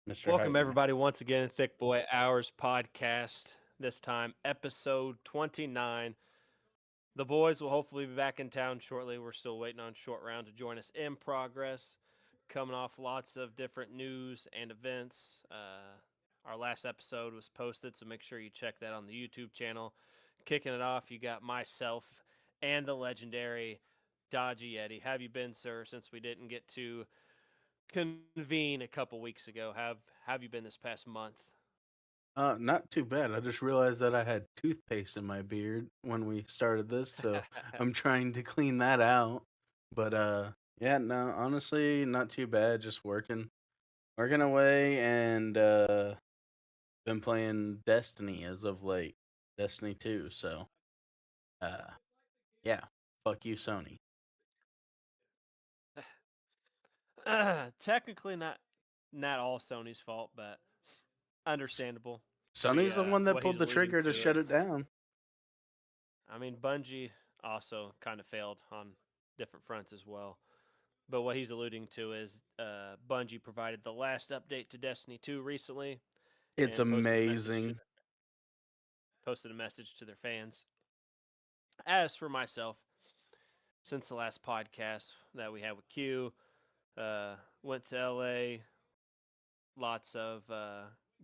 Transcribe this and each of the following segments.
Mr. Welcome, Hyper. everybody, once again, Thicc Boi Hours podcast. This time, episode 29. The boys will hopefully be back in town shortly. We're still waiting on Short Round to join us in progress. Coming off lots of different news and events. Our last episode was posted, so make sure you check that on the YouTube channel. Kicking it off, you got myself and the legendary Dodgy Yeti. Have you been, sir, since we didn't get to convene a couple weeks ago? Have you been this past month? Not too bad. I just realized that I had toothpaste in my beard when we started this, so I'm trying to clean that out. But yeah, no, honestly, not too bad. Just working away, and been playing Destiny as of late. Destiny 2. So uh, yeah, fuck you, Sony. Technically, not all Sony's fault, but S- understandable for Sony's the one that what he's pulled the alluding trigger to to. It. shut it down. I mean, Bungie also kind of failed on different fronts as well. But what he's alluding to is Bungie provided the last update to Destiny 2 recently It's and amazing. posted a message to their fans. As for myself, since the last podcast that we had with Q, went to LA. Lots of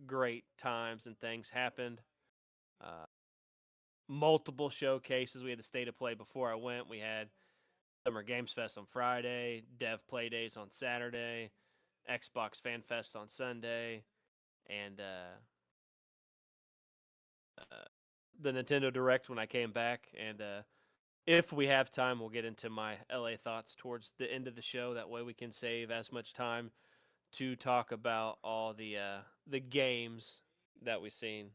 great times and things happened. Uh, Multiple showcases. We had the state of play before I went. We had Summer Games Fest on Friday, Dev Play Days on Saturday, Xbox Fan Fest on Sunday, and uh, the Nintendo Direct when I came back. And if we have time, we'll get into my LA thoughts towards the end of the show. That way, we can save as much time to talk about all the games that we've seen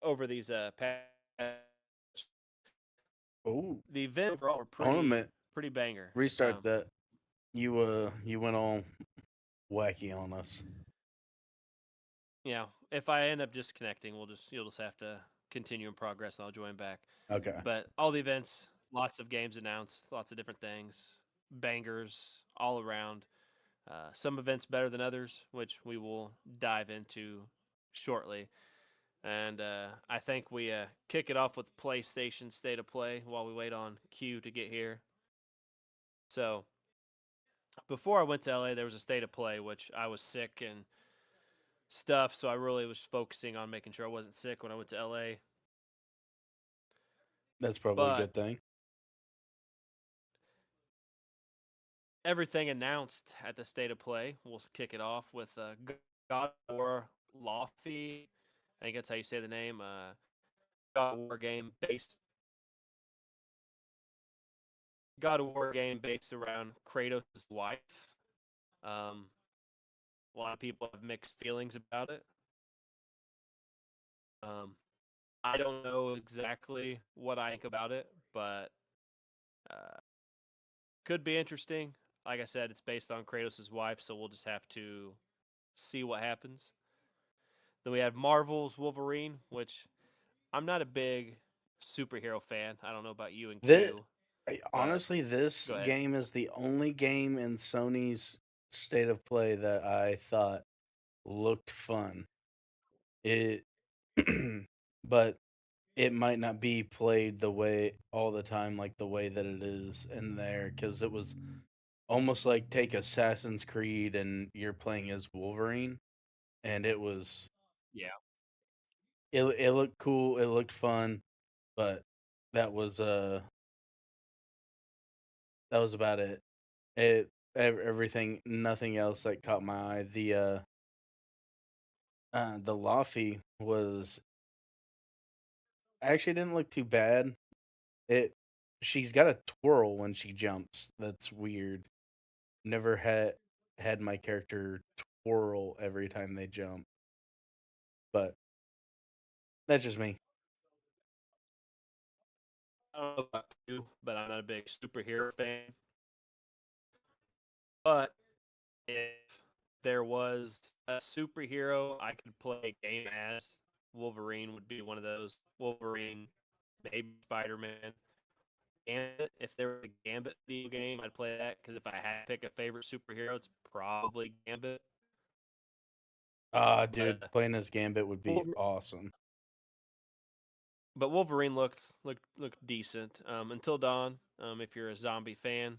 over these past. Oh, The event overall were hold on a pretty minute. pretty banger. Restart that. You went all wacky on us. If I end up disconnecting, you'll just have to continue in progress, and I'll join back. Okay. But all the events, lots of games announced, lots of different things, bangers all around. Some events better than others, which we will dive into shortly. And I think we kick it off with PlayStation State of Play while we wait on Q to get here. So before I went to LA, there was a State of Play, which I was sick and stuff, so I really was focusing on making sure I wasn't sick when I went to LA. That's probably a But good thing. everything announced at the State of Play, we'll kick it off with God of War Lofty. I think that's how you say the name. God of War game based God of War game based around Kratos' wife. Um, a lot of people have mixed feelings about it. Um, I don't know exactly what I think about it, but uh, could be interesting. Like I said, it's based on Kratos' wife, so we'll just have to see what happens. Then we have Marvel's Wolverine, which I'm not a big superhero fan. I don't know about you and This, Q, but honestly, this go ahead. game is the only game in Sony's state of play that I thought looked fun. It, but it might not be played the way all the time, like the way that it is in there, because it was almost like take Assassin's Creed and you're playing as Wolverine, and Yeah. it looked cool, it looked fun, but that was uh that was about it. Everything, nothing else that caught my eye. The Laffy was actually didn't look too bad. It She's got a twirl when she jumps. That's weird. Never had my character twirl every time they jump, but that's just me. I don't know about you, but I'm not a big superhero fan. But if there was a superhero I could play a game as, Wolverine would be one of those. Wolverine, maybe Spider Man. Gambit. If there was a Gambit video game, I'd play that because if I had to pick a favorite superhero, it's probably Gambit. Ah, But dude, playing as Gambit would be awesome. Wolverine looked decent until Dawn. If you're a zombie fan,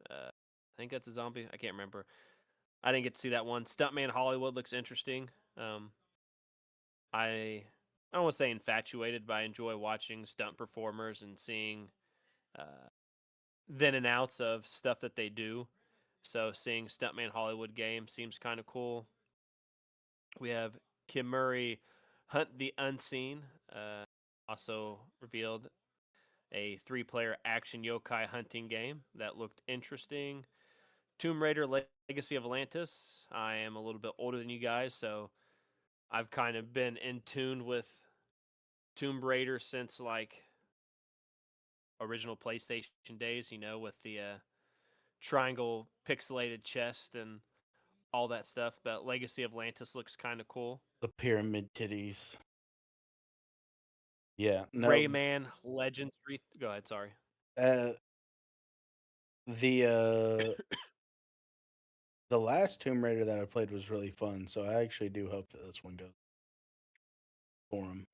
I think that's a zombie. I can't remember. I didn't get to see that one. Stuntman Hollywood looks interesting. Um, I don't want to say infatuated, but I enjoy watching stunt performers and seeing uh, then and outs of stuff that they do. So seeing Stuntman Hollywood game seems kind of cool. We have Kim Murray Hunt the Unseen, also revealed a 3-player action yokai hunting game that looked interesting. Tomb Raider Legacy of Atlantis. I am a little bit older than you guys, so I've kind of been in tune with Tomb Raider since like original PlayStation days, with the triangle pixelated chest and all that stuff. But Legacy of Atlantis looks kind of cool. The pyramid titties. Yeah, no. Rayman Legends. Go ahead. Sorry. Uh, the last Tomb Raider that I played was really fun, so I actually do hope that this one goes for him.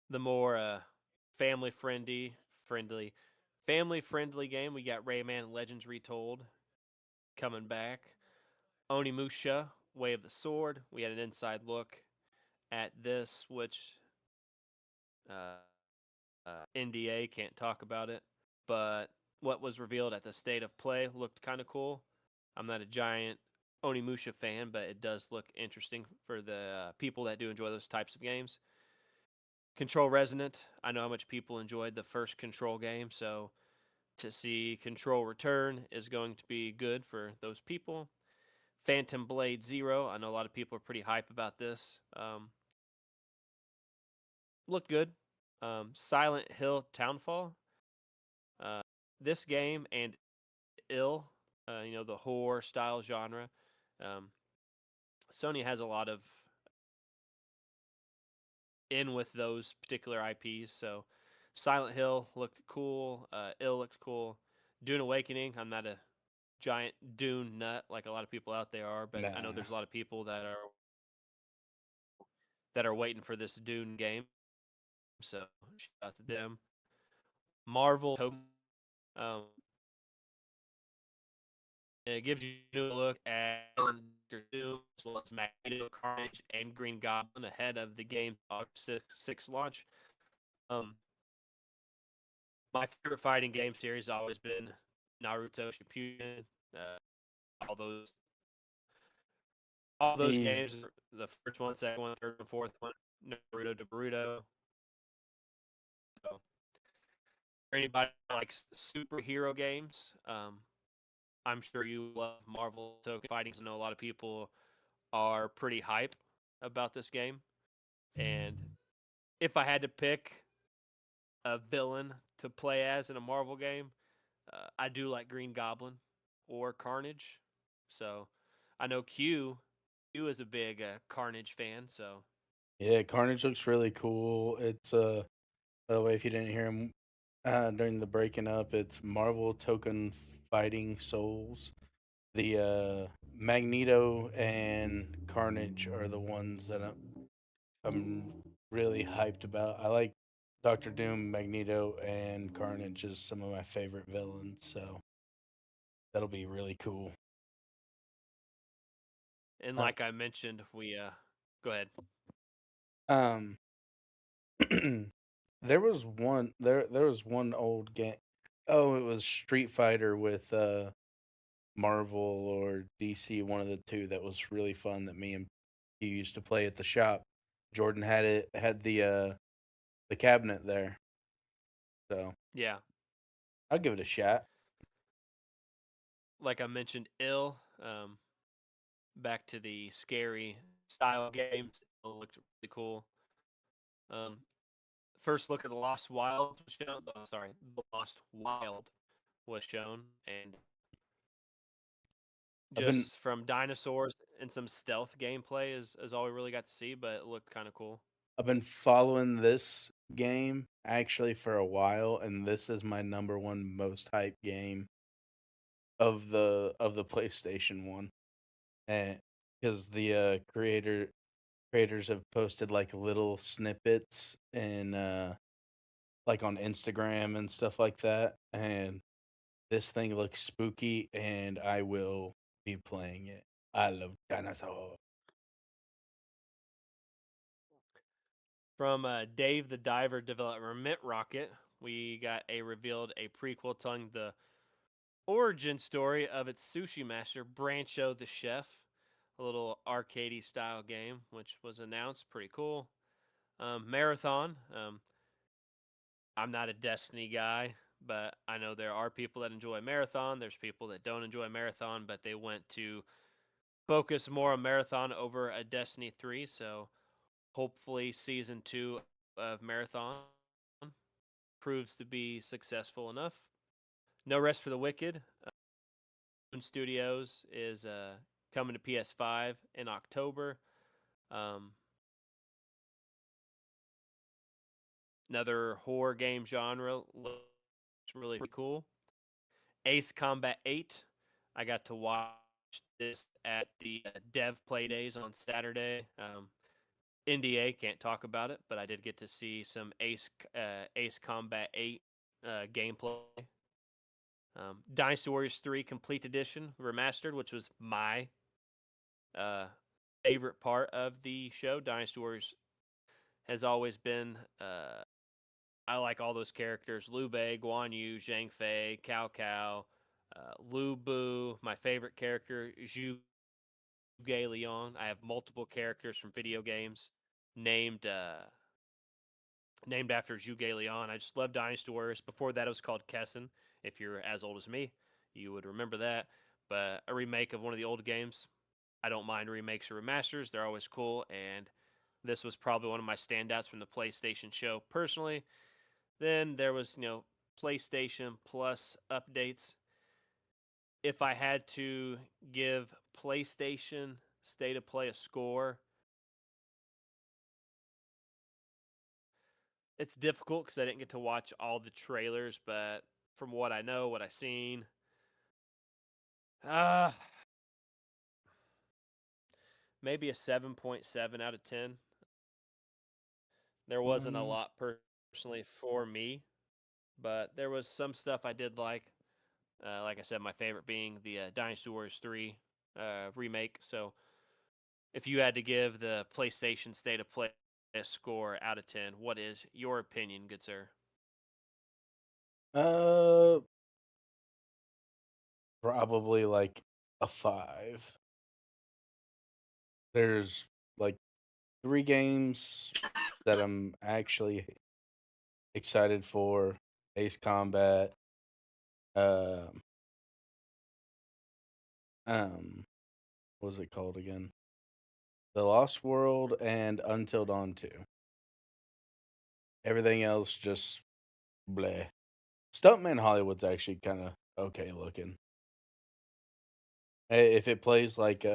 The more friendly, family friendly game. We got Rayman Legends Retold coming back. Onimusha Way of the Sword. We had an inside look at this, which uh, NDA can't talk about it, but what was revealed at the state of play looked kind of cool. I'm not a giant Onimusha fan, but it does look interesting for the people that do enjoy those types of games. Control Resonant. I know how much people enjoyed the first Control game, so to see Control return is going to be good for those people. Phantom Blade Zero. I know a lot of people are pretty hype about this. Looked good. Silent Hill Townfall. Uh, this game and Ill, the horror style genre. Um, Sony has a lot of in with those particular IPs. So Silent Hill looked cool. Ill looked cool. Dune Awakening. I'm not a giant Dune nut like a lot of people out there are, but I know Nah. there's a lot of people that are waiting for this Dune game. So shout out to them. Marvel. Um, it gives you a look at Doctor Doom as well as Magneto, Carnage, and Green Goblin ahead of the game's August 6 launch. Um, my favorite fighting game series has always been Naruto Shippuden. Uh, all those all those He's games, the first one, second one, third one, fourth one, Naruto to Boruto. So, for anybody that likes superhero games, I'm sure you love Marvel Token Fighting. I know a lot of people are pretty hype about this game. And if I had to pick a villain to play as in a Marvel game, I do like Green Goblin or Carnage. So I know Q is a big Carnage fan. So Yeah, Carnage looks really cool. It's by the way, if you didn't hear him during the breaking up, it's Marvel Token Fighting Souls. The Magneto and Carnage are the ones that I'm really hyped about. I like Doctor Doom, Magneto, and Carnage as some of my favorite villains, so that'll be really cool. and Uh, like I mentioned, we go ahead. um, there was one old game. Oh, it was Street Fighter with Marvel or DC, one of the two that was really fun that me and you used to play at the shop. Jordan had the cabinet there, so Yeah, I'll give it a shot. like I mentioned, back to the scary style games. It looked really cool. Um, first look at the Lost Wild was shown. Oh, sorry, the Lost Wild was shown, and I've been just from dinosaurs and some stealth gameplay is all we really got to see, but it looked kind of cool. I've been following this game actually for a while, and this is my number one most hyped game of the PlayStation One, and because the creators have posted like little snippets in like on Instagram and stuff like that, and this thing looks spooky, and I will be playing it. I love dinosaurs. From Dave the Diver development Rocket, we got a revealed a prequel telling the origin story of its sushi master, Brancho the Chef, a little arcadey style game, which was announced. Pretty cool. Marathon. I'm not a Destiny guy, but I know there are people that enjoy Marathon. There's people that don't enjoy Marathon, but they went to focus more on Marathon over a Destiny 3. So hopefully, season 2 of Marathon proves to be successful enough. No Rest for the Wicked. Moon Studios is coming to PS5 in October. Um, Another horror game genre looks really cool. Ace Combat 8. I got to watch this at the Dev Play Days on Saturday. NDA can't talk about it, but I did get to see some Ace Combat 8 gameplay. Dynasty Warriors 3 Complete Edition Remastered, which was my uh, favorite part of the show. Dynasty Warriors has always been. I like all those characters: Liu Bei, Guan Yu, Zhang Fei, Cao Cao, Lu Bu. My favorite character, Zhu Leon. I have multiple characters from video games named named after Zhu Leon. I just love Dynasty Warriors. Before that, it was called Kessen. If you're as old as me, you would remember that. But a remake of one of the old games. I don't mind remakes or remasters. They're always cool. And this was probably one of my standouts from the PlayStation show personally. Then there was, PlayStation Plus updates. If I had to give PlayStation State of Play a score, it's difficult because I didn't get to watch all the trailers, but from what I know, what I've seen, uh, maybe a 7.7 out of 10. There wasn't a Um, lot personally for me, but there was some stuff I did like. Like I said, my favorite being the Dynasty Warriors 3 remake. So if you had to give the PlayStation State of Play a score out of 10, what is your opinion, good sir? uh, probably like a five. There's like three games that I'm actually excited for: Ace Combat, um, um, what was it called again? The Lost World and Until Dawn 2. Everything else just bleh. Stuntman Hollywood's actually kind of okay looking. If it plays like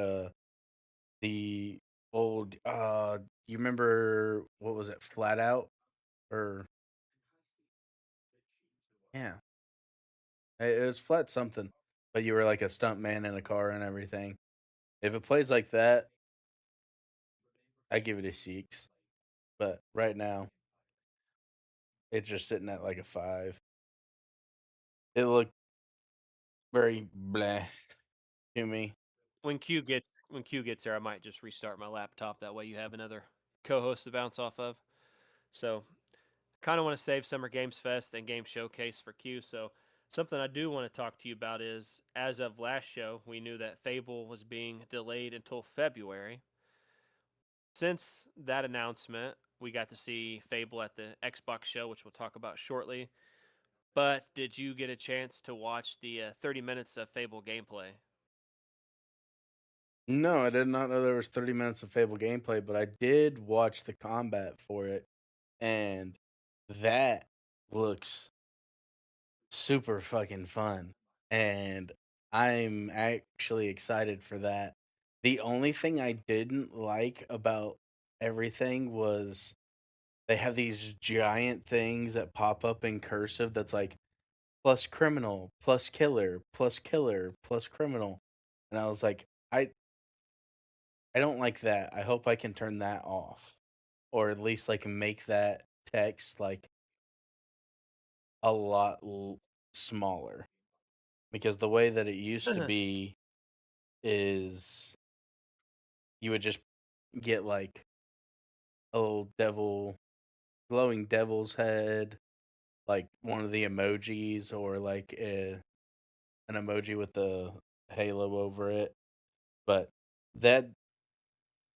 the old you remember what was it? Flat Out or yeah, it was Flat something. But you were like a stuntman in a car and everything. If it plays like that, I give it a six. But right now, it's just sitting at like a five. It looked very bleh to me. When Q gets there, I might just restart my laptop. That way, you have another co-host to bounce off of. So, kind of want to save Summer Games Fest and Game Showcase for Q. So, something I do want to talk to you about is, as of last show, we knew that Fable was being delayed until February. Since that announcement, we got to see Fable at the Xbox show, which we'll talk about shortly. But did you get a chance to watch the 30 minutes of Fable gameplay? No, I did not know there was 30 minutes of Fable gameplay, but I did watch the combat for it, and that looks super fucking fun. And I'm actually excited for that. The only thing I didn't like about everything was they have these giant things that pop up in cursive that's like plus criminal, plus killer, plus criminal. And I was like, I don't like that. I hope I can turn that off. Or at least like make that text like a lot smaller. Because the way that it used to be is you would just get like a little devil, glowing devil's head, like one of the emojis, or like an emoji with the halo over it. But that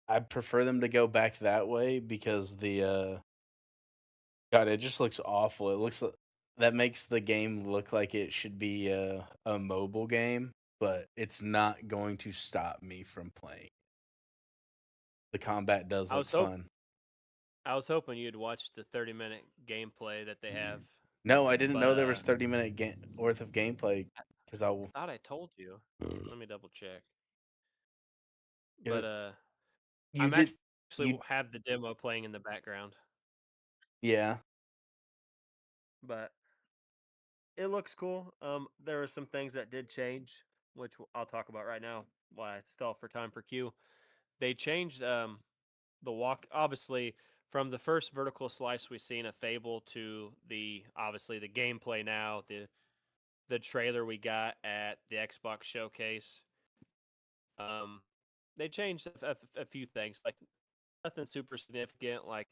I prefer them to go back that way because the God, it just looks awful. It looks that makes the game look like it should be a mobile game, but it's not going to stop me from playing. The combat does I look was hope fun. I was hoping you'd watch the 30-minute gameplay that they have, No, I didn't but know there was 30-minute worth of gameplay because thought I told you. Let me double check. But it, you I'm did actually you have the demo playing in the background, yeah. but it looks cool. There are some things that did change, which I'll talk about right now while I stall for time for Q. They changed the walk, obviously, from the first vertical slice we seen a Fable to the obviously the gameplay now, the trailer we got at the Xbox showcase. Um, they changed a few things, like nothing super significant. Like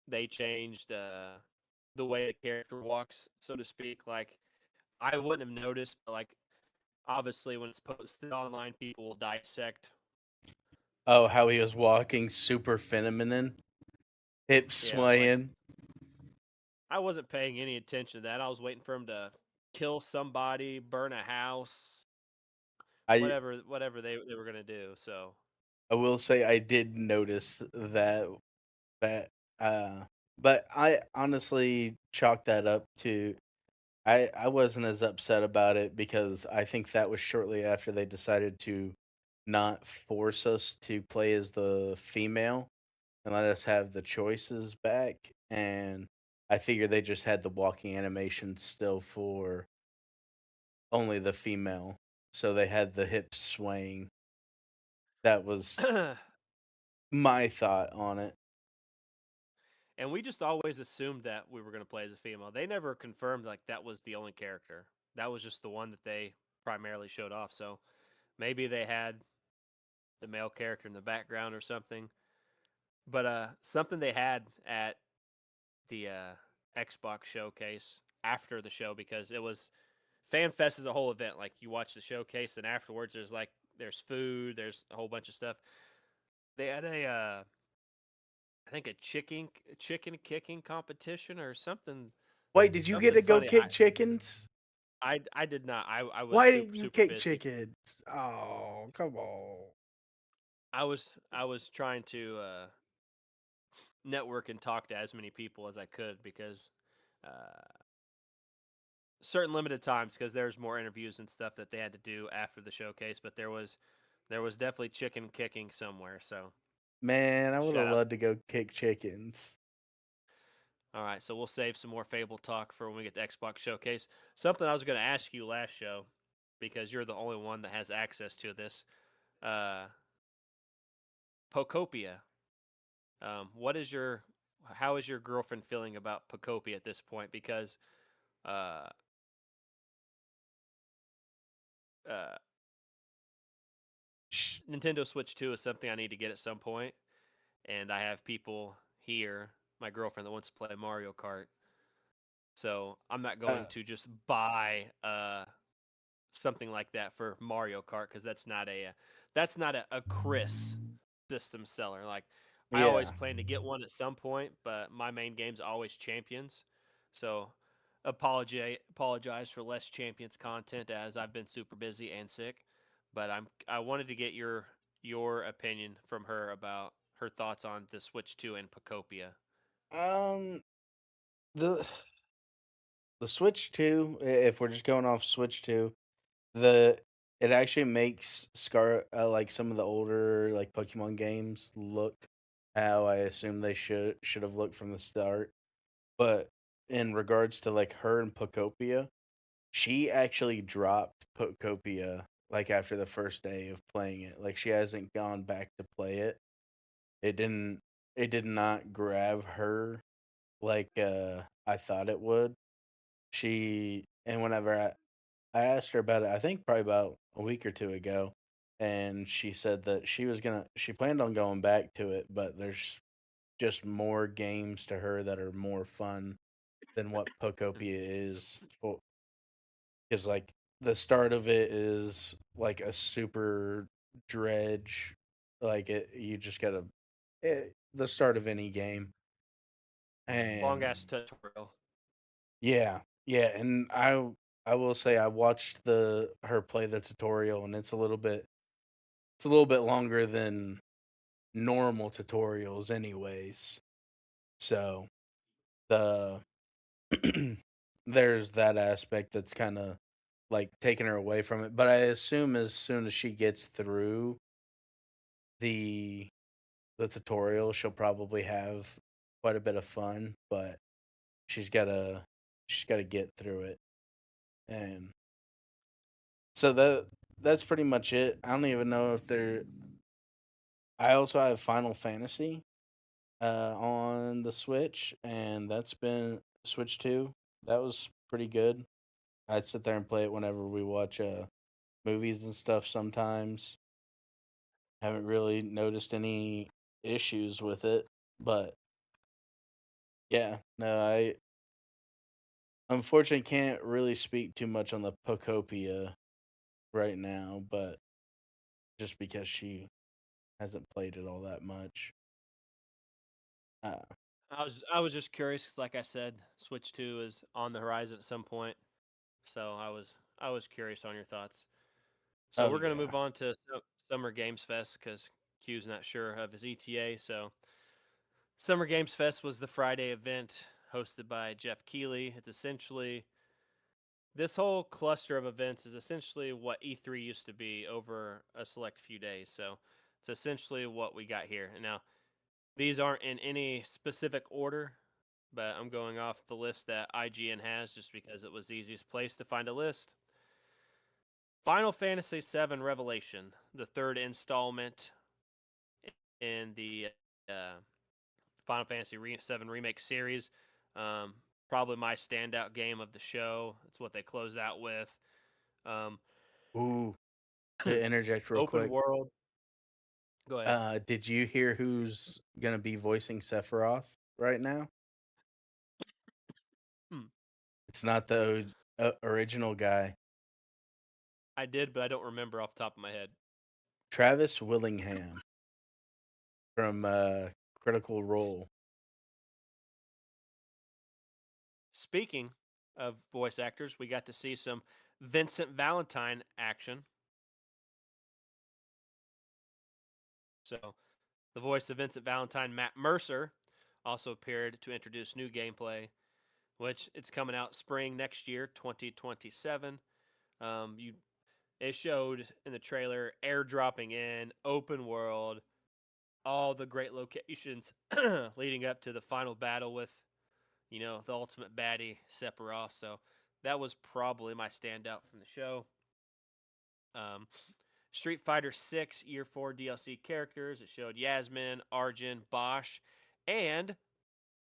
they changed the way the character walks, so to speak. Like I wouldn't have noticed, but like obviously when it's posted online, people will dissect. Oh, how he was walking super feminine, hips Yeah, like swaying. I wasn't paying any attention to that. I was waiting for him to kill somebody, burn a house, I whatever they were gonna do. So I will say I did notice that uh but I honestly chalked that up to I wasn't as upset about it because I think that was shortly after they decided to not force us to play as the female and let us have the choices back, and I figured they just had the walking animation still for only the female. So they had the hips swaying. That was my thought on it. and we just always assumed that we were going to play as a female. They never confirmed like that was the only character. That was just the one that they primarily showed off. So maybe they had the male character in the background or something. But something they had at the Xbox showcase after the show, because it was FanFest is a whole event. Like you watch the showcase, and afterwards there's food, there's a whole bunch of stuff. They had a I think a chicken kicking competition or Wait, did you get something to go funny. kick chickens? I did not. I was Why didn't you super kick busy. chickens? Oh, come on. I was trying to network and talk to as many people as I could, because uh, certain limited times, because there's more interviews and stuff that they had to do after the showcase. But there was definitely chicken kicking somewhere. So Man, I would have shout out. loved to go kick chickens. All right, so we'll save some more Fable talk for when we get the Xbox showcase. Something I was going to ask you last show, because you're the only one that has access to this. Uh, Pocopia. What is your How is your girlfriend feeling about Pocopia at this point? Because uh, uh, Sh- Nintendo Switch 2 is something I need to get at some point, and I have people here, my girlfriend, that wants to play Mario Kart. So I'm not going Uh, to just buy something like that for Mario Kart, because that's not a Chris system seller. Like I always yeah. plan to get one at some point, but my main game's always Champions. So apologize for less Champions content, as I've been super busy and sick. But I wanted to get your opinion from her about her thoughts on the Switch 2 and Pocopia. Um, the the Switch 2, if we're just going off Switch 2, the it actually makes Scar like some of the older like Pokemon games look how I assume they should have looked from the start. But in regards to like her and Pocopia, she actually dropped Pocopia like after the first day of playing it. Like she hasn't gone back to play it. It didn't it did not grab her like I thought it would. She and whenever I asked her about it, I think probably about a week or two ago, and she said that she planned on going back to it, but there's just more games to her that are more fun than what Pocopia is. Because like the start of it is like a super dredge, like you just gotta the start of any game, Long and ass tutorial. yeah, yeah, and I will say I watched the her play the tutorial, and it's a little bit longer than normal tutorials, anyways. So the there's that aspect that's kind of like taking her away from it. But I assume as soon as she gets through the the tutorial, she'll probably have quite a bit of fun. But she's gotta she's gotta get through it, and so that's pretty much it. I don't even know if there. I also have Final Fantasy on the Switch, and that's been Switch 2. That was pretty good. I'd sit there and play it whenever we watch movies and stuff sometimes. Haven't really noticed any issues with it, but yeah, no, I unfortunately can't really speak too much on the Pocopia right now, but just because she hasn't played it all that much. Uh, I was just curious 'cause like I said, Switch 2 is on the horizon at some point. So I was curious on your thoughts. So oh we're gonna yeah. move on to Summer Games Fest because Q's not sure of his ETA. So Summer Games Fest was the Friday event hosted by Jeff Keighley. It's essentially this whole cluster of events is essentially what E3 used to be over a select few days. So it's essentially what we got here. And now these aren't in any specific order, but I'm going off the list that IGN has just because it was the easiest place to find a list. Final Fantasy VII Revelation, the third installment in the uh, Final Fantasy VII Remake series. Um, Probably my standout game of the show. It's what they close out with. Um, Ooh, to interject real Open quick. world. Go ahead. Did you hear who's gonna be voicing Sephiroth right now? Hmm. It's not the original guy, I did, but I don't remember off the top of my head. Travis Willingham from Critical Role. Speaking of voice actors, we got to see some Vincent Valentine action. So the voice of Vincent Valentine, Matt Mercer, also appeared to introduce new gameplay, which it's coming out spring next year, 2027. You It showed in the trailer airdropping in open world, all the great locations leading up to the final battle with the ultimate baddie Sephiroth. So that was probably my standout from the show. Um, Street Fighter 6 Year 4 DLC characters. It showed Yasmin, Arjun, Bosch, and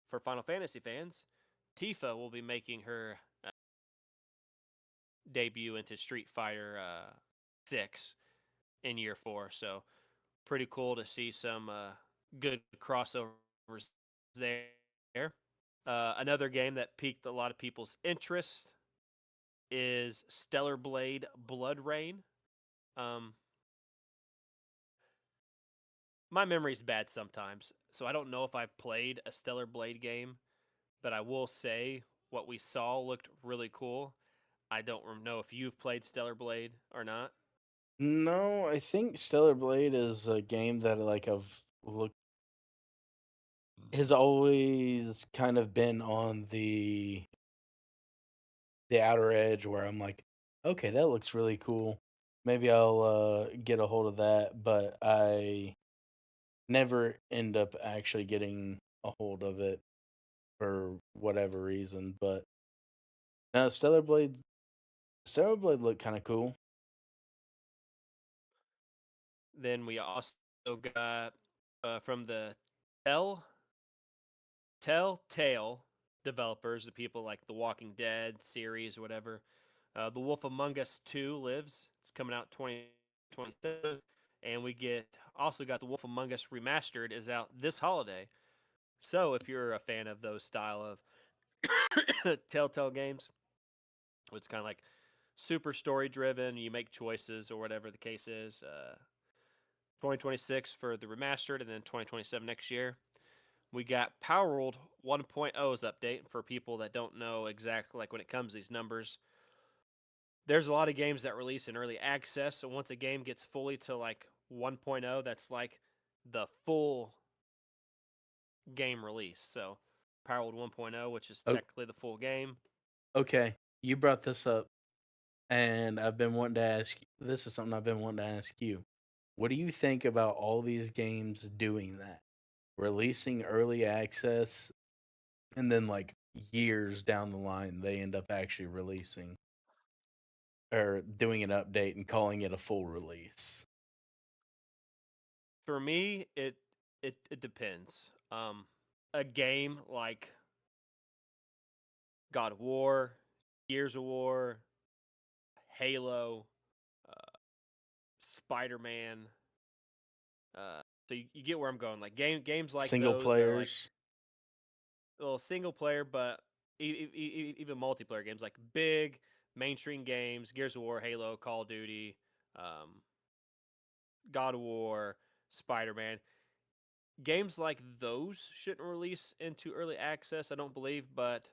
for Final Fantasy fans, Tifa will be making her debut into Street Fighter 6 in Year 4. So pretty cool to see some good crossovers there. Another game that piqued a lot of people's interest is Stellar Blade Blood Rain. Um, my memory's bad sometimes, so I don't know if I've played a Stellar Blade game, but I will say what we saw looked really cool. I don't know if you've played Stellar Blade or not. No, I think Stellar Blade is a game that like I've looked has always kind of been on the outer edge where I'm like, okay, that looks really cool. Maybe I'll get a hold of that, but never end up actually getting a hold of it for whatever reason. But no, Stellar Blade looked kind of cool. Then we also got from the Tell Telltale developers, the people like the Walking Dead series or whatever. The Wolf Among Us 2 lives. It's coming out 2027, and we get also got the Wolf Among Us remastered is out this holiday. So if you're a fan of those style of Telltale games, it's kind of like super story driven. You make choices or whatever the case is. 2026 for the remastered, and then 2027 next year. We got Power World 1.0's update for people that don't know exactly like when it comes to these numbers. There's a lot of games that release in early access, so once a game gets fully to like 1.0, that's like the full game release. So Power World 1.0, which is O- technically the full game. Okay, you brought this up, and I've been wanting to ask. This is something I've been wanting to ask you. What do you think about all these games doing that? Releasing early access, and then like years down the line, they end up actually releasing or doing an update and calling it a full release. For me, it depends. A game like God of War, Gears of War, Halo, Spider Man. So you get where I'm going. Like games like Single those that are like players, little single player, but even multiplayer games like big mainstream games, Gears of War, Halo, Call of Duty, um, God of War, Spider Man. Games like those shouldn't release into early access, I don't believe. But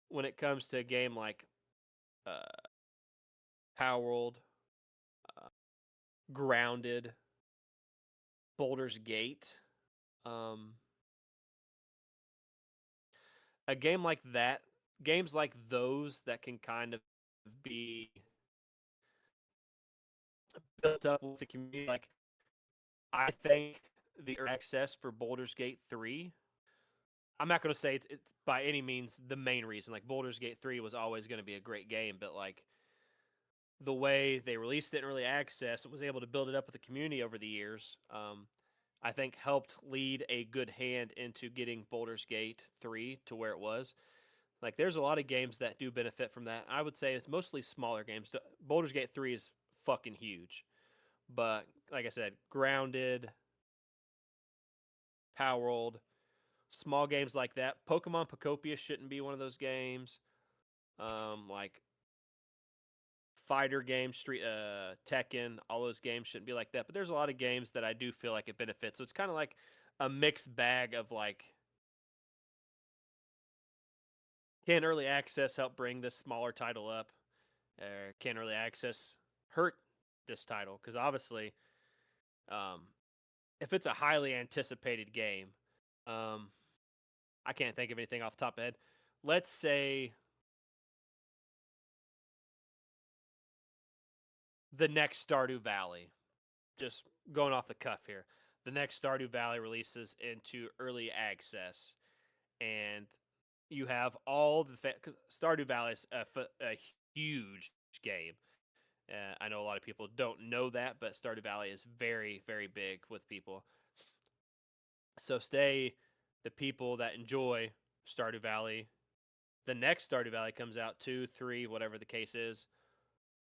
when it comes to a game like uh, Power World, uh, Grounded, Boulder's Gate, um, a game like that, games like those that can kind of be built up with the community. Like I think the early access for Boulder's Gate 3. I'm not going to say it's by any means the main reason. Like Boulder's Gate 3 was always going to be a great game, but like the way they released it in early access, it was able to build it up with the community over the years. I think helped lead a good hand into getting Boulder's Gate 3 to where it was. Like there's a lot of games that do benefit from that. I would say it's mostly smaller games. Boulder's Gate 3 is fucking huge. But like I said, Grounded, Power World, small games like that. Pokemon Pocopia shouldn't be one of those games. Like fighter games, Street Tekken, all those games shouldn't be like that. But there's a lot of games that I do feel like it benefits. So it's kind of like a mixed bag of like, can early access help bring this smaller title up? Or can early access hurt this title? Because obviously, um, if it's a highly anticipated game, um, I can't think of anything off the top of my head. Let's say the next Stardew Valley. Just going off the cuff here. The next Stardew Valley releases into early access, and you have all the because Stardew Valley is a huge game. I know a lot of people don't know that, but Stardew Valley is very, very big with people. So stay the people that enjoy Stardew Valley. The next Stardew Valley comes out 2, 3, whatever the case is,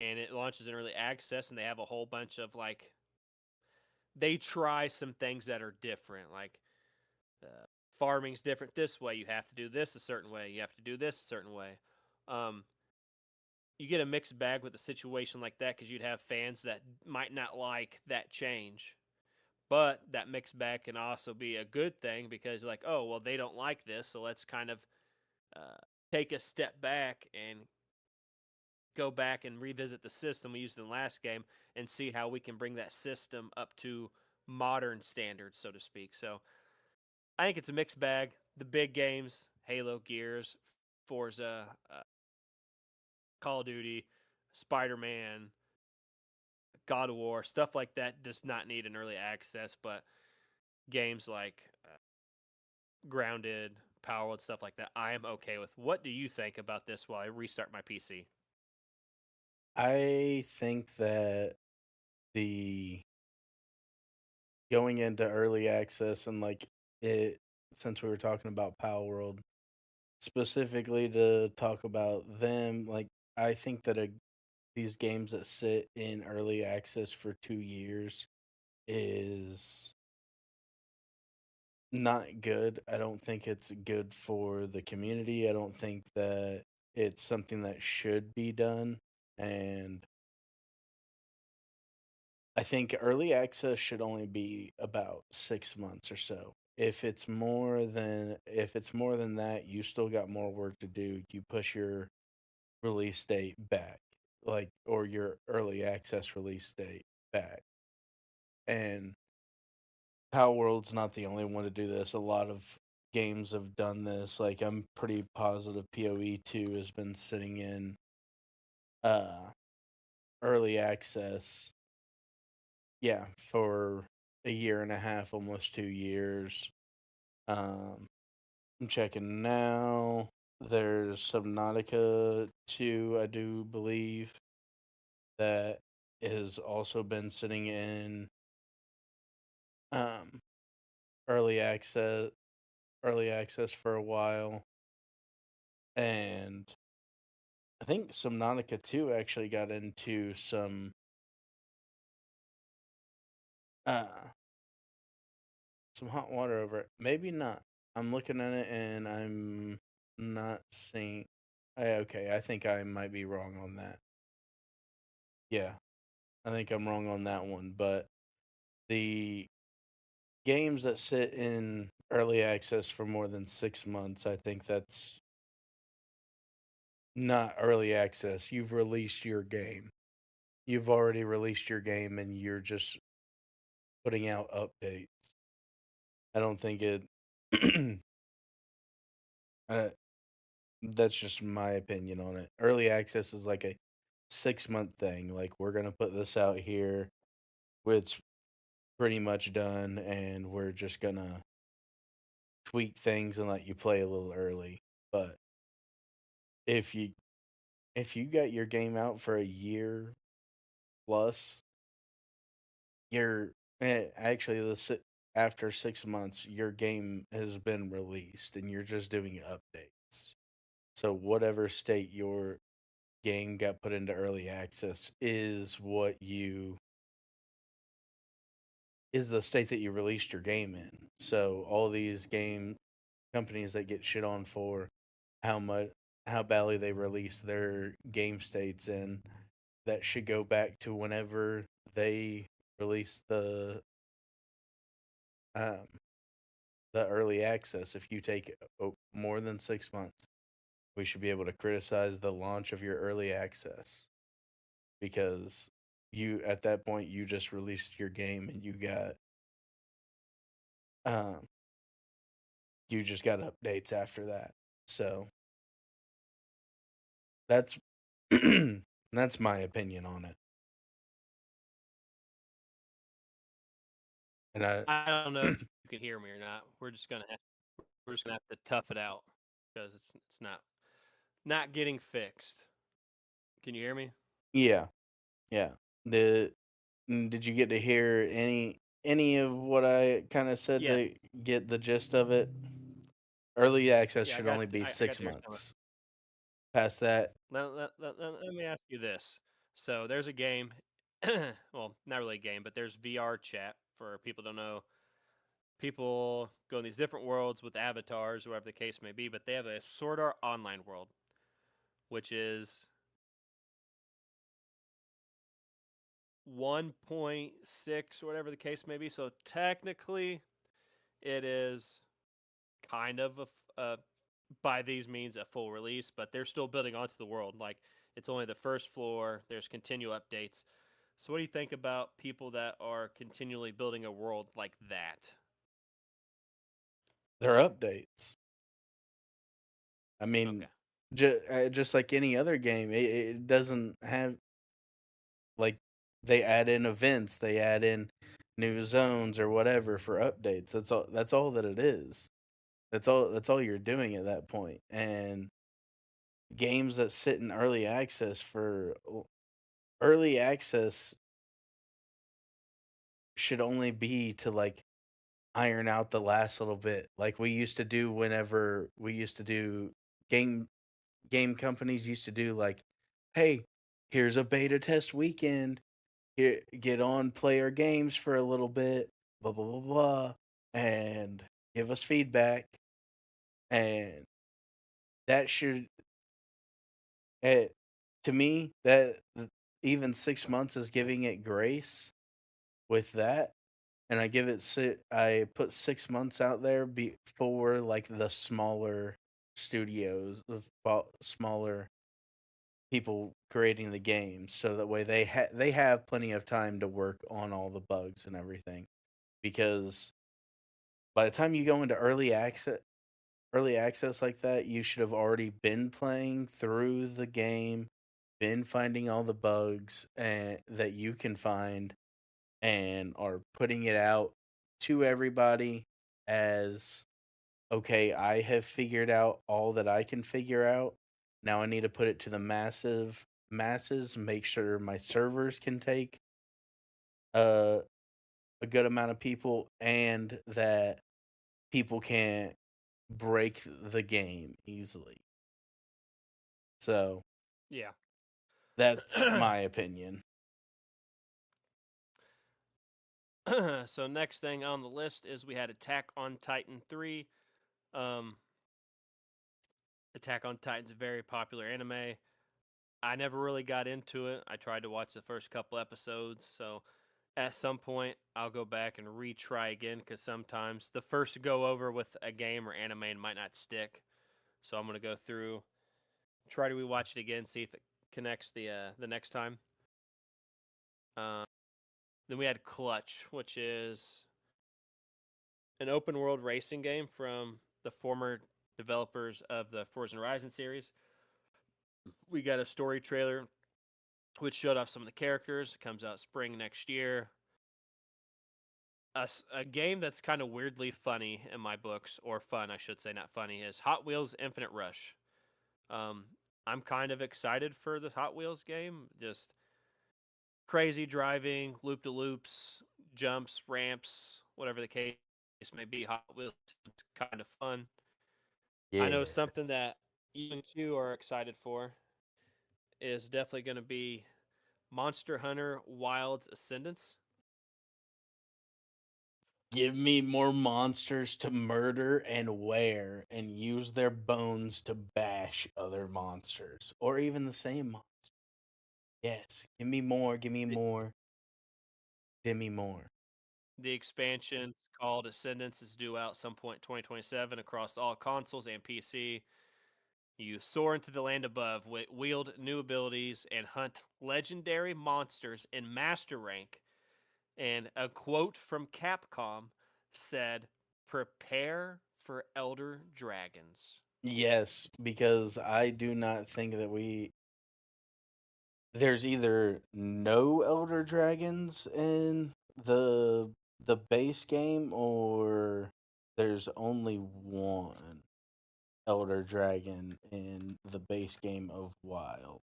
and it launches in early access, and they have a whole bunch of like they try some things that are different, like farming's different this way. You have to do this a certain way. You have to do this a certain way. Um, you get a mixed bag with a situation like that because you'd have fans that might not like that change. But that mixed bag can also be a good thing because, like, oh, well, they don't like this. So let's kind of uh, take a step back and go back and revisit the system we used in the last game and see how we can bring that system up to modern standards, so to speak. So I think it's a mixed bag. The big games, Halo, Gears, Forza, Call of Duty, Spider Man, God of War, stuff like that does not need an early access. But games like Grounded, Power World, stuff like that, I am okay with. What do you think about this while I restart my PC? I think that the going into early access and like it since we were talking about Power World specifically to talk about them, like I think that these games that sit in early access for 2 years is not good. I don't think it's good for the community. I don't think that it's something that should be done. And I think early access should only be about 6 months or so. If it's more than that, you still got more work to do. You push your release date back, like or your early access release date back. And Power World's not the only one to do this. A lot of games have done this. Like I'm pretty positive PoE 2 has been sitting in uh early access, yeah, for a year and a half, almost 2 years. Um I'm checking now. There's Subnautica 2, I do believe, that has also been sitting in um early access for a while. And I think Subnautica 2 actually got into uh some hot water over it. Maybe not. I'm looking at it and I'm not seeing. Okay, I think I might be wrong on that. Yeah, I think I'm wrong on that one. But the games that sit in early access for more than 6 months, I think that's not early access. You've released your game. You've already released your game and you're just putting out updates. I don't think it. uh, that's just my opinion on it. Early access is like a 6 month thing. Like we're gonna put this out here. It's pretty much done, and we're just gonna tweak things and let you play a little early. But if you if you got your game out for a year plus, you're actually after 6 months, your game has been released, and you're just doing updates. So whatever state your game got put into early access is the state that you released your game in. So all these game companies that get shit on for how much how badly they release their game states in, that should go back to whenever they released um the early access. If you take more than 6 months, we should be able to criticize the launch of your early access, because you at that point you just released your game and um you just got updates after that. So that's that's my opinion on it. And I don't know if you can hear me or not. We're just gonna have to tough it out because it's not getting fixed. Can you hear me? yeah, yeah. The Did you get to hear any of what I kind of said Yeah, to get the gist of it? Early access yeah. should only be I got six to hear some. months. Past that, Let me ask you this. So there's a game. Well, not really a game, but there's VR chat for people who don't know. People go in these different worlds with avatars, whatever the case may be. But they have a Sword Art Online world, which is 1.6, whatever the case may be. So technically, it is kind of by these means a full release, but they're still building onto the world. Like it's only the first floor. There's continual updates. So what do you think about people that are continually building a world like that? they're updates. I mean, Okay. just like any other game, it doesn't have like they add in events, they add in new zones or whatever for updates. That's all that it is. That's all you're doing at that point. And games that sit in early access should only be to like iron out the last little bit, like we used to do whenever we used to do game game companies used to do like, hey, here's a beta test weekend. Here, get on, play our games for a little bit, blah blah blah blah, and give us feedback. And that should, uh, to me, even 6 months is giving it grace with that. And I put 6 months out there before like the smaller studios, smaller people creating the games, so that way they have plenty of time to work on all the bugs and everything. Because by the time you go into early access like that, you should have already been playing through the game, been finding all the bugs that you can find, and are putting it out to everybody as, okay, I have figured out all that I can figure out. Now I need to put it to the masses, make sure my servers can take uh, a good amount of people, and that people can't break the game easily. So Yeah. that's my opinion. So next thing on the list is we had Attack on Titan 3. Um, Attack on Titan's a very popular anime. I never really got into it. I tried to watch the first couple episodes, so at some point I'll go back and retry again because sometimes the first go over with a game or anime might not stick. So I'm gonna go through, try to rewatch it again, see if it connects the next time. Uh, then we had Clutch, which is an open world racing game from the former developers of the Forza Horizon series. We got a story trailer which showed off some of the characters. It comes out spring next year. A game that's kind of weirdly funny in my books, or fun, I should say, not funny, is Hot Wheels Infinite Rush. Um, I'm kind of excited for the Hot Wheels game. Just crazy driving, loop to loops, jumps, ramps, whatever the case may be. Hot Wheels is kind of fun. I know Yeah. something that you and Q are excited for is definitely going to be Monster Hunter Wilds Ascendance. Give me more monsters to murder and wear, and use their bones to bash other monsters, or even the same Yes, give me more, give me The, more, give me more. the expansion called Ascendance is due out some point 2027 across all consoles and PC. You soar into the land above, wield new abilities, and hunt legendary monsters in Master Rank. And a quote from Capcom said, "Prepare for Elder Dragons." Yes, because I do not think that there's either no Elder Dragons in the base game, or there's only one Elder Dragon in the base game of Wild.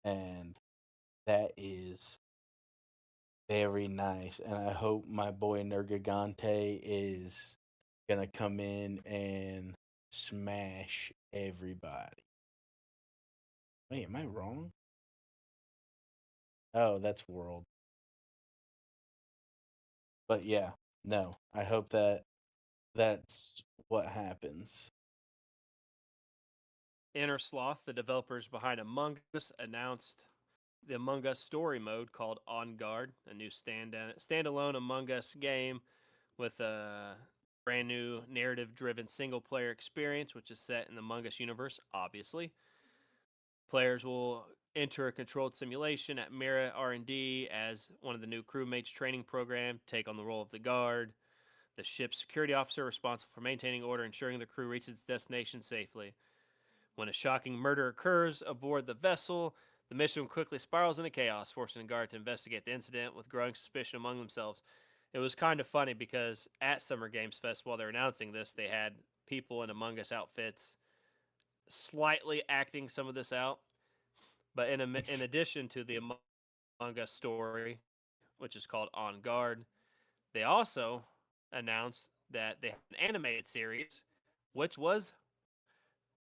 And that is very nice. And I hope my boy Nergigante is gonna come in and smash everybody. Wait, am I wrong? Oh, that's World. But yeah, no. I hope that that's what happens. Inner Sloth, the developers behind Among Us, announced the Among Us story mode called On Guard, a new standalone Among Us game with a brand new narrative driven single player experience, which is set in the Among Us universe, obviously. Players will enter a controlled simulation at Mira R&D as one of the new crewmates training program, take on the role of the guard, the ship's security officer responsible for maintaining order, ensuring the crew reaches its destination safely. When a shocking murder occurs aboard the vessel, The mission quickly spirals into chaos, forcing the guard to investigate the incident with growing suspicion among themselves. It was kind of funny because at Summer Games Fest, while they're announcing this, they had people in Among Us outfits slightly acting some of this out. But in addition to the Among Us story, which is called On Guard, they also announced that they have an animated series, which was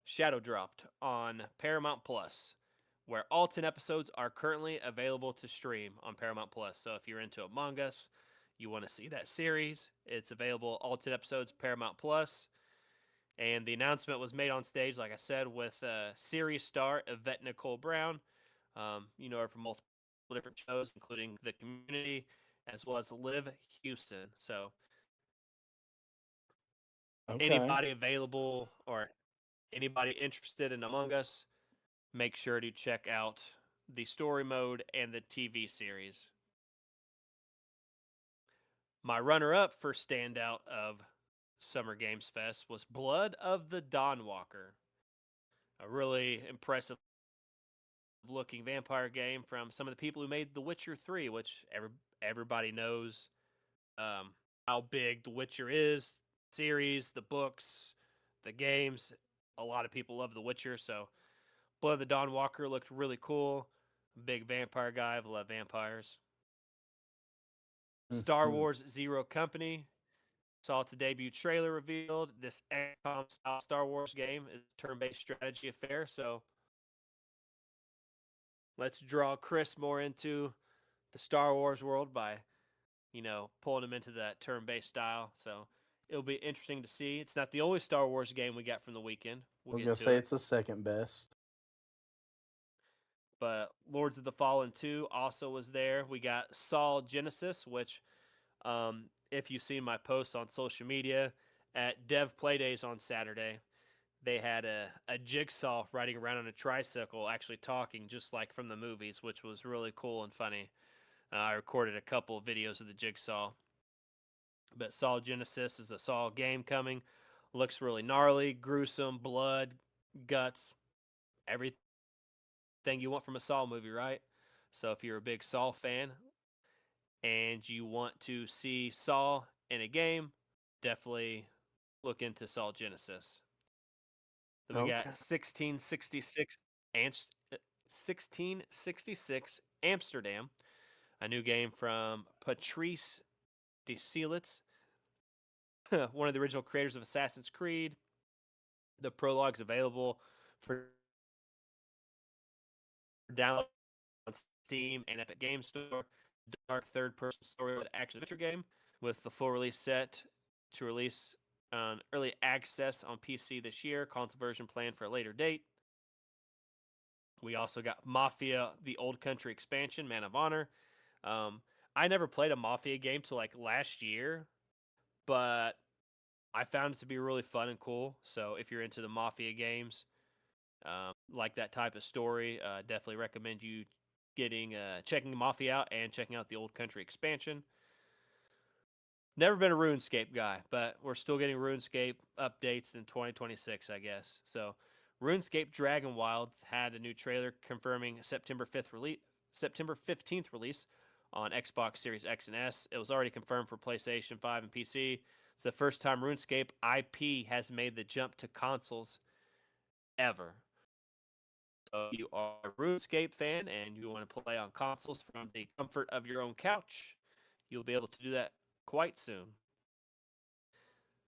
shadow dropped on Paramount Plus, where all 10 episodes are currently available to stream on Paramount Plus. So if you're into Among Us, you want to see that series, it's available all 10 episodes Paramount Plus. And the announcement was made on stage, like I said, with series star Yvette Nicole Brown. You know her from multiple different shows, including The Community, as well as Liv Houston. So Okay. anybody available or anybody interested in Among Us, make sure to check out the story mode and the TV series. My runner up for standout of Summer Games Fest was Blood of the Dawnwalker, a really impressive looking vampire game from some of the people who made The Witcher 3, which everybody knows how big The Witcher is, series, the books, the games. A lot of people love The Witcher, so Blood of the Dawnwalker looked really cool. Big vampire guy. I love vampires. Star Mhm. Wars Zero Company saw its debut trailer revealed. This XCOM style Star Wars game is a turn-based strategy affair, so let's draw Chris more into the Star Wars world by, pulling him into that turn-based style. So it'll be interesting to see. It's not the only Star Wars game we got from the weekend. I We'll was get gonna to say it. it's the second best. But Lords of the Fallen 2 also was there. We got Saul Genesis, which, if you've seen my posts on social media, at Dev Playdays on Saturday, they had a jigsaw riding around on a tricycle, actually talking just like from the movies, which was really cool and funny. I recorded a couple of videos of the jigsaw. But Saw Genesis is a Saw game coming. Looks really gnarly, gruesome, blood, guts, everything you want from a Saw movie, right? So if you're a big Saw fan and you want to see Saw in a game, definitely look into Saw Genesis. Then we got Okay. 1666 Amsterdam, a new game from Patrice DeSelitz, one of the original creators of Assassin's Creed. The prologue's available for download on Steam and Epic Game Store. Dark third-person story action adventure game with the full release set to release on early access on PC this year. Console version planned for a later date. We also got Mafia: The Old Country expansion, Man of Honor. Um, I never played a Mafia game till like last year, but I found it to be really fun and cool. So if you're into the Mafia games, like that type of story, definitely recommend you getting checking Mafia out and checking out the Old Country expansion. Never been a RuneScape guy, but we're still getting RuneScape updates in 2026, I guess. So, RuneScape Dragon Wilds had a new trailer confirming September 15th release on Xbox Series X and S. It was already confirmed for PlayStation 5 and PC. It's the first time RuneScape IP has made the jump to consoles ever. So, if you are a RuneScape fan and you want to play on consoles from the comfort of your own couch, you'll be able to do that quite soon.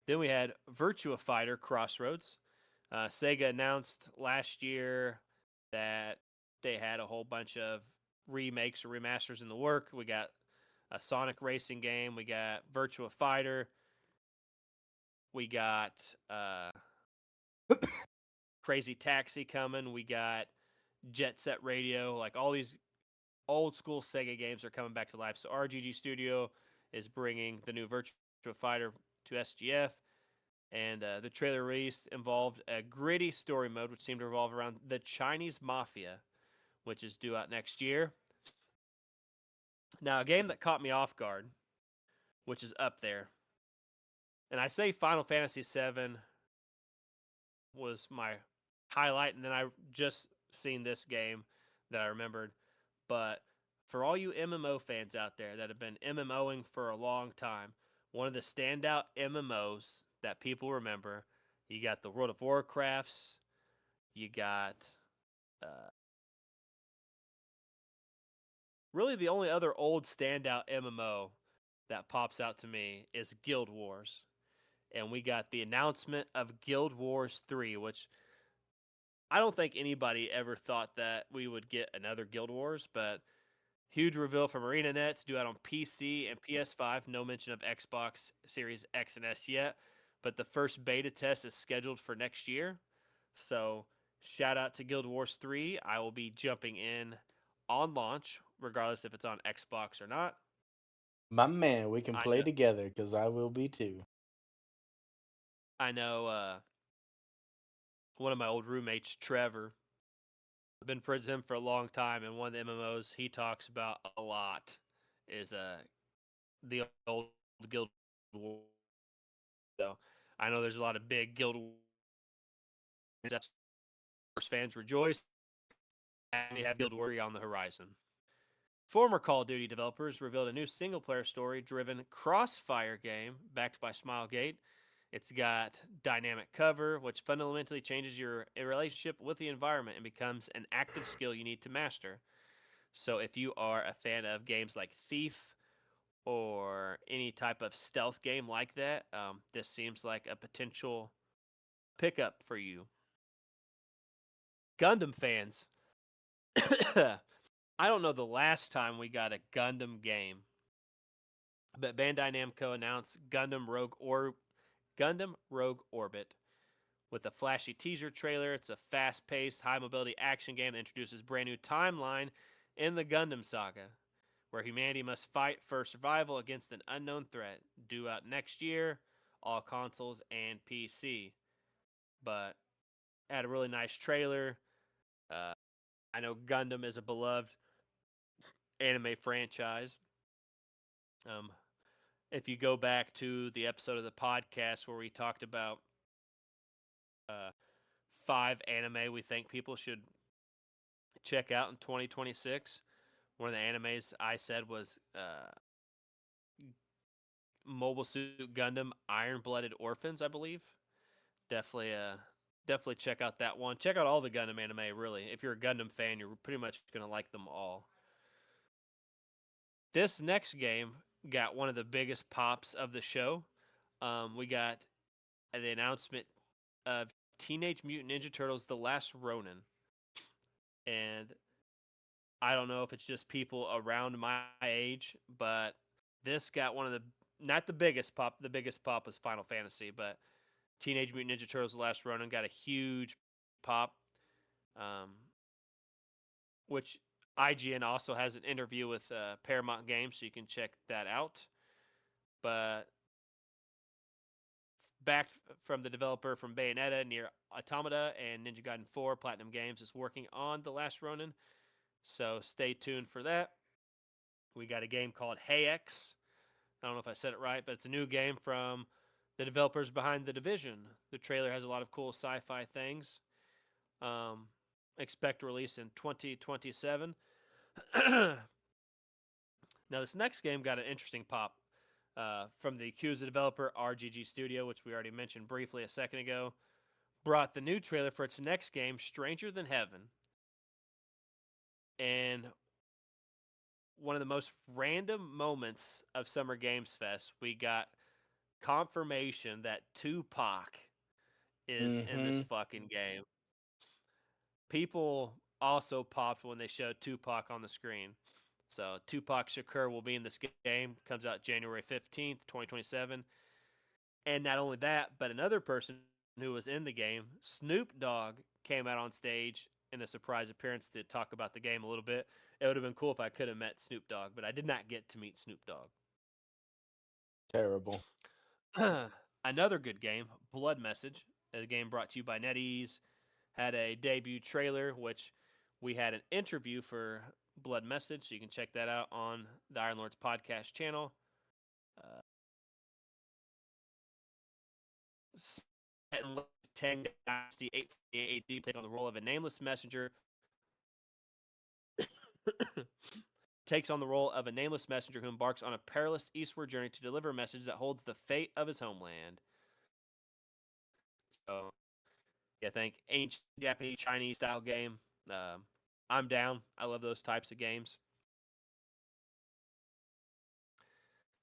Then we had Virtua Fighter Crossroads. Sega announced last year that they had a whole bunch of remakes or remasters in the work. We got a Sonic racing game. We got Virtua Fighter. We got Crazy Taxi coming. We got Jet Set Radio. Like all these old school Sega games are coming back to life. So RGG Studio is bringing the new Virtua Fighter to SGF. And the trailer release involved a gritty story mode, which seemed to revolve around the Chinese mafia, which is due out next year. Now, a game that caught me off guard, which is up there, and I say Final Fantasy VII was my highlight, and then I just seen this game, that I remembered. But for all you MMO fans out there that have been MMOing for a long time, one of the standout MMOs that people remember, you got the World of Warcrafts, you got uh, really the only other old standout MMO that pops out to me is Guild Wars. And we got the announcement of Guild Wars 3, which I don't think anybody ever thought that we would get another Guild Wars, but huge reveal from ArenaNet to do out on PC and PS5. No mention of Xbox Series X and S yet, but the first beta test is scheduled for next year. So, shout out to Guild Wars 3. I will be jumping in on launch, regardless if it's on Xbox or not. My man, we can I play know, together because I will be too. I know one of my old roommates, Trevor, I've been friends with him for a long time, and one of the MMOs he talks about a lot is the old Guild Wars. So I know there's a lot of big Guild Wars fans rejoice, and we have Guild Wars on the horizon. Former Call of Duty developers revealed a new single-player story-driven Crossfire game backed by Smilegate. It's got dynamic cover, which fundamentally changes your relationship with the environment and becomes an active skill you need to master. So if you are a fan of games like Thief or any type of stealth game like that, this seems like a potential pickup for you. Gundam fans, I don't know the last time we got a Gundam game, but Bandai Namco announced Gundam Rogue Orbit with a flashy teaser trailer. It's a fast-paced, high-mobility action game that introduces brand new timeline in the Gundam saga, where humanity must fight for survival against an unknown threat. Due out next year, all consoles and PC. But had a really nice trailer. Uh, I know Gundam is a beloved anime franchise. Um, if you go back to the episode of the podcast where we talked about uh, 5 anime we think people should check out in 2026, one of the animes I said was Mobile Suit Gundam Iron Blooded Orphans, I believe. Definitely, definitely check out that one. Check out all the Gundam anime. Really, if you're a Gundam fan, you're pretty much gonna like them all. This next game got one of the biggest pops of the show. We got the announcement of Teenage Mutant Ninja Turtles: The Last Ronin, and I don't know if it's just people around my age, but this got one of the not the biggest pop. The biggest pop was Final Fantasy, but Teenage Mutant Ninja Turtles: The Last Ronin got a huge pop. Um, which IGN also has an interview with Paramount Games, so you can check that out. But back from the developer from Bayonetta, Near Automata, and Ninja Gaiden 4, Platinum Games is working on The Last Ronin, so stay tuned for that. We got a game called Hey X. I don't know if I said it right, but it's a new game from the developers behind The Division. The trailer has a lot of cool sci-fi things. Um, expect release in 2027. Now, this next game got an interesting pop from the Yakuza developer RGG Studio, which we already mentioned briefly a second ago. Brought the new trailer for its next game, Stranger Than Heaven. And one of the most random moments of Summer Games Fest, we got confirmation that Tupac is in this Mm-hmm. fucking game. People also popped when they showed Tupac on the screen. So Tupac Shakur will be in this game. Comes out January 15th, 2027. And not only that, but another person who was in the game, Snoop Dogg, came out on stage in a surprise appearance to talk about the game a little bit. It would have been cool if I could have met Snoop Dogg, but I did not get to meet Snoop Dogg. Terrible. Another good game, Blood Message, a game brought to you by NetEase, had a debut trailer, which we had an interview for Blood Message, so you can check that out on the Iron Lords podcast channel. Uh, set in Tang Dynasty 848 AD, playing on the role of a nameless messenger takes on the role of a nameless messenger who embarks on a perilous eastward journey to deliver a message that holds the fate of his homeland. So, yeah, think ancient Japanese, Chinese style game. Um, I'm down. I love those types of games.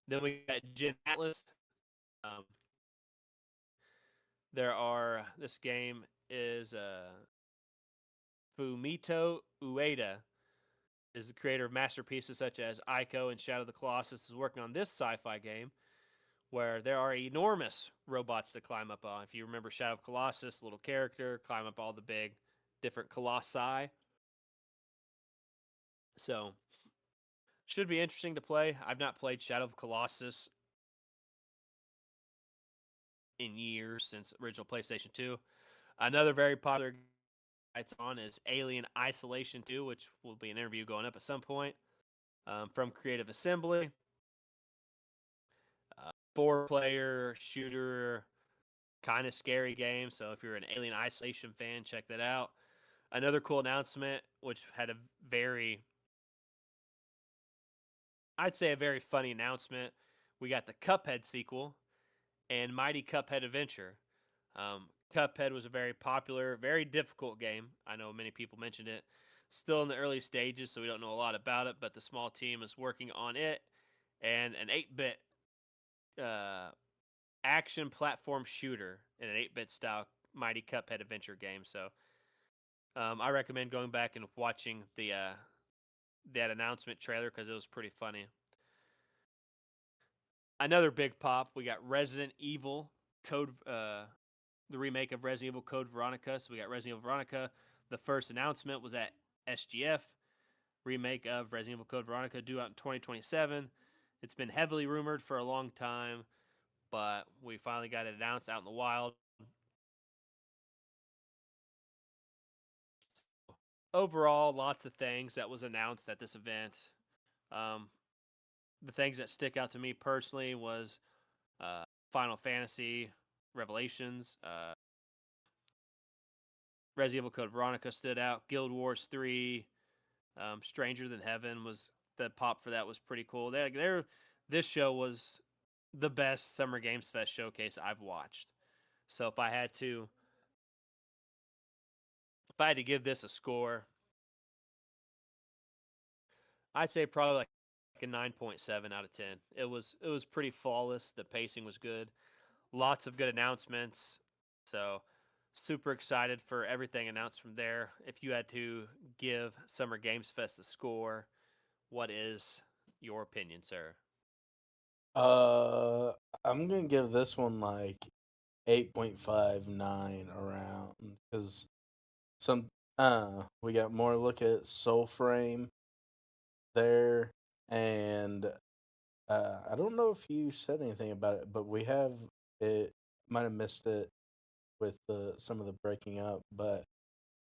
Then we got Gen Atlas. Um, this game is Fumito Ueda is the creator of masterpieces such as Ico and Shadow of the Colossus, is working on this sci-fi game where there are enormous robots to climb up on. If you remember Shadow of Colossus, little character, climb up all the big different colossi. So should be interesting to play. I've not played Shadow of Colossus in years since original PlayStation 2. Another very popular game it's on is Alien Isolation 2, which will be an interview going up at some point from Creative Assembly. 4-player shooter, kind of scary game. So if you're an Alien Isolation fan, check that out. Another cool announcement, which had a I'd say a very funny announcement. We got the Cuphead sequel and Mighty Cuphead Adventure. Cuphead was a very popular, very difficult game. I know many people mentioned it. Still in the early stages, so we don't know a lot about it, but the small team is working on it. And an 8-bit uh, action platform shooter in an 8-bit style Mighty Cuphead adventure game. So I recommend going back and watching the that announcement trailer because it was pretty funny. Another big pop. We got Resident Evil Code, the remake of Resident Evil Code Veronica. So we got Resident Evil Veronica. The first announcement was at SGF. Remake of Resident Evil Code Veronica due out in 2027. It's been heavily rumored for a long time, but we finally got it announced out in the wild. Overall, lots of things that was announced at this event. Um, the things that stick out to me personally was Final Fantasy Revelations, Resident Evil Code Veronica stood out, Guild Wars 3, Stranger Than Heaven was the pop for that was pretty cool. This show was the best Summer Games Fest showcase I've watched. So if I had to give this a score, I'd say probably like a 9.7 out of 10. It was pretty flawless. The pacing was good. Lots of good announcements. So super excited for everything announced from there. If you had to give Summer Games Fest a score, what is your opinion, sir? Uh, I'm gonna give this one like 8.59 around because some we got more look at Soul Frame there, and I don't know if you said anything about it, but we have it. Might have missed it with the some of the breaking up, but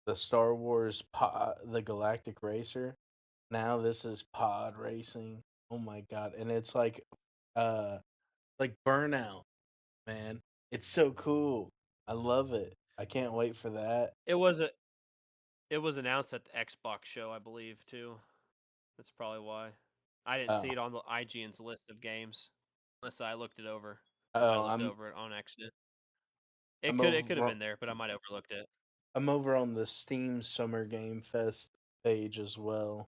the Star Wars pod, the Galactic Racer. Now this is pod racing. Oh my god! And it's uh, like Burnout, man. It's so cool. I love it. I can't wait for that. It was a it was announced at the Xbox show, I believe, too. That's probably why. I didn't see Oh, it on the IGN's list of games unless I looked it over. I might oh, have looked over it on accident. I'm It could have over been there, but I might have overlooked it. I'm over on the Steam Summer Game Fest page as well.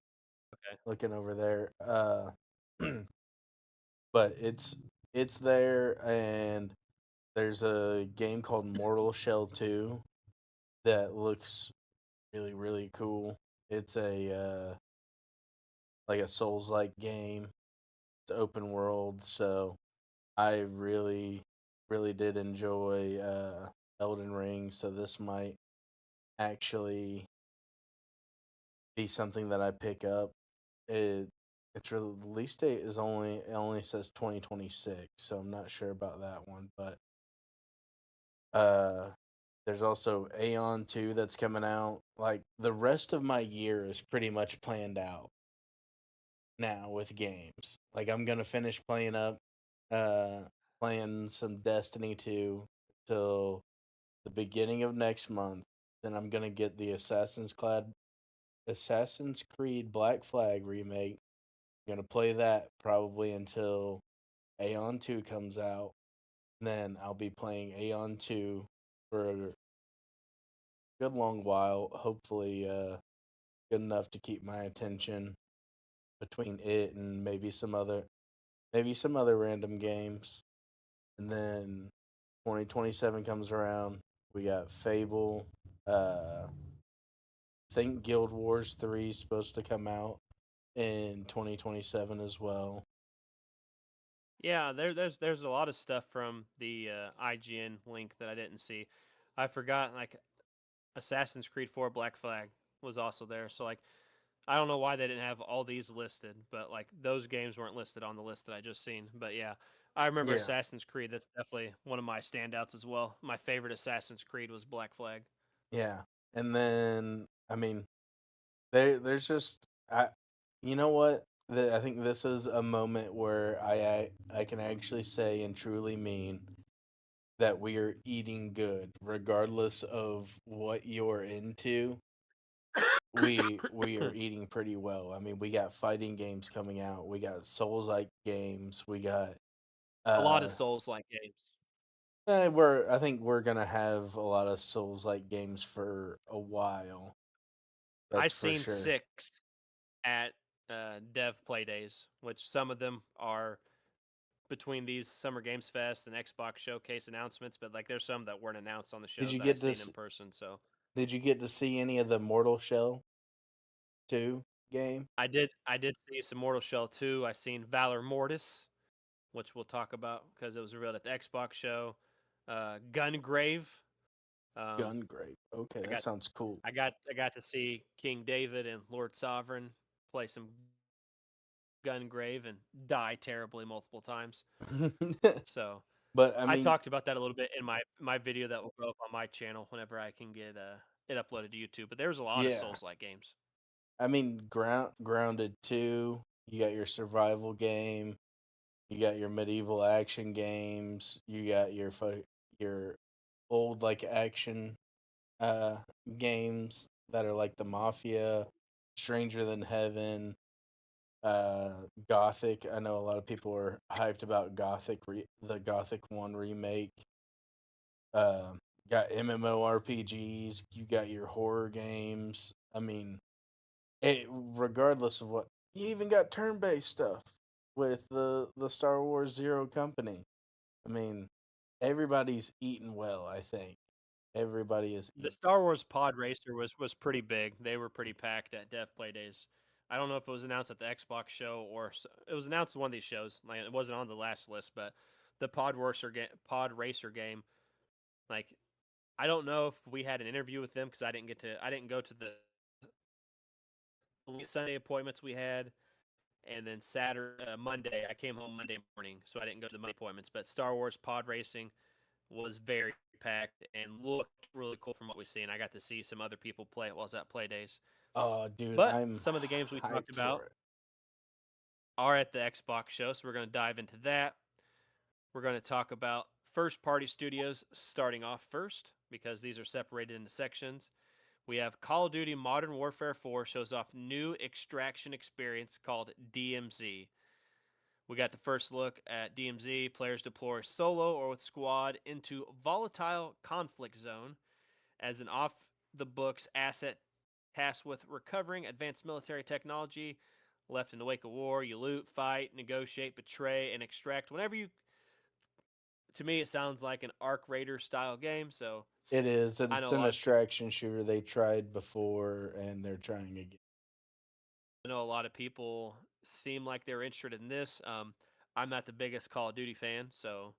Okay. Looking over there. But it's there, and there's a game called Mortal Shell 2 that looks really really cool. It's a like a Souls like game. It's open world, so I really did enjoy Elden Ring, so this might actually be something that I pick up. It its release date is only it only says 2026, so I'm not sure about that one, but uh there's also Aeon 2 that's coming out. Like the rest of my year is pretty much planned out now with games. Like I'm going to finish uh playing some Destiny 2 till the beginning of next month. Then I'm going to get the Assassin's Creed Black Flag remake. I'm gonna play that probably until Aeon 2 comes out. Then I'll be playing Aeon 2 for a good long while. Hopefully, good enough to keep my attention between it and maybe some other random games. And then 2027 comes around. We got Fable. Think Guild Wars 3 is supposed to come out in 2027 as well. Yeah, there's a lot of stuff from the IGN link that I didn't see. I forgot like Assassin's Creed 4 Black Flag was also there. So like I don't know why they didn't have all these listed, but like those games weren't listed on the list that I just seen. But yeah, I remember Yeah, Assassin's Creed. That's definitely one of my standouts as well. My favorite Assassin's Creed was Black Flag. yeah. And then I mean, there's just you know what? I think this is a moment where I can actually say and truly mean that we are eating good, regardless of what you're into. We are eating pretty well. I mean, we got fighting games coming out. We got Souls like games. We got A lot uh of Souls like games. I think we're gonna have a lot of Souls like games for a while. I That's for seen sure. six at Dev Play Days, which some of them are between these Summer Games Fest and Xbox Showcase announcements, but like there's some that weren't announced on the Did show you that I get seen in this? person. So Did you get to see any of the Mortal Shell 2 game? I did see some Mortal Shell 2. I seen Valor Mortis, which we'll talk about because it was revealed at the Xbox show. Gungrave. Um, Gungrave. Okay, I that got sounds cool. I got to see King David and Lord Sovereign play some Gungrave and die terribly multiple times. So But I I mean, talked about that a little bit in my video that will go up on my channel whenever I can get it uploaded to YouTube. But there's a lot of yeah. Souls like games. I mean, Grounded 2, you got your survival game, you got your medieval action games, you got your old like action uh games that are like the Mafia, Stranger Than Heaven, uh Gothic. I know a lot of people are hyped about the Gothic 1 remake. Um got MMORPGs, you got your horror games. I mean, regardless of what, you even got turn-based stuff with the Star Wars Zero Company. I mean, everybody's eating well. I think everybody is The eating. Star Wars Pod Racer was pretty big. They were pretty packed at Dev Play Days. I don't know if it was announced at the Xbox show or it was announced at one of these shows. Like it wasn't on the last list, but the Pod Racer game, like I don't know if we had an interview with them because I didn't go to the Sunday appointments we had, and then Saturday Monday I came home Monday morning, so I didn't go to the Monday appointments. But Star Wars Pod Racing was very packed and looked really cool from what we've seen. I got to see some other people play it while I was at Play Days. Oh, dude, But I'm some of the games we talked hyped for about it. are at the Xbox show, so we're going to dive into that. We're going to talk about first party studios starting off first because these are separated into sections. We have Call of Duty Modern Warfare 4 shows off new extraction experience called DMZ. We got the first look at DMZ. Players deploy solo or with squad into volatile conflict zone as an off the books asset tasked with recovering advanced military technology. Left in the wake of war, you loot, fight, negotiate, betray, and extract. Whenever you, to me, it sounds like an Arc Raider style game. So It is. I It's know a an lot of people. extraction shooter they tried before, and they're trying again. I know a lot of people seem like they're interested in this. I'm not the biggest Call of Duty fan, so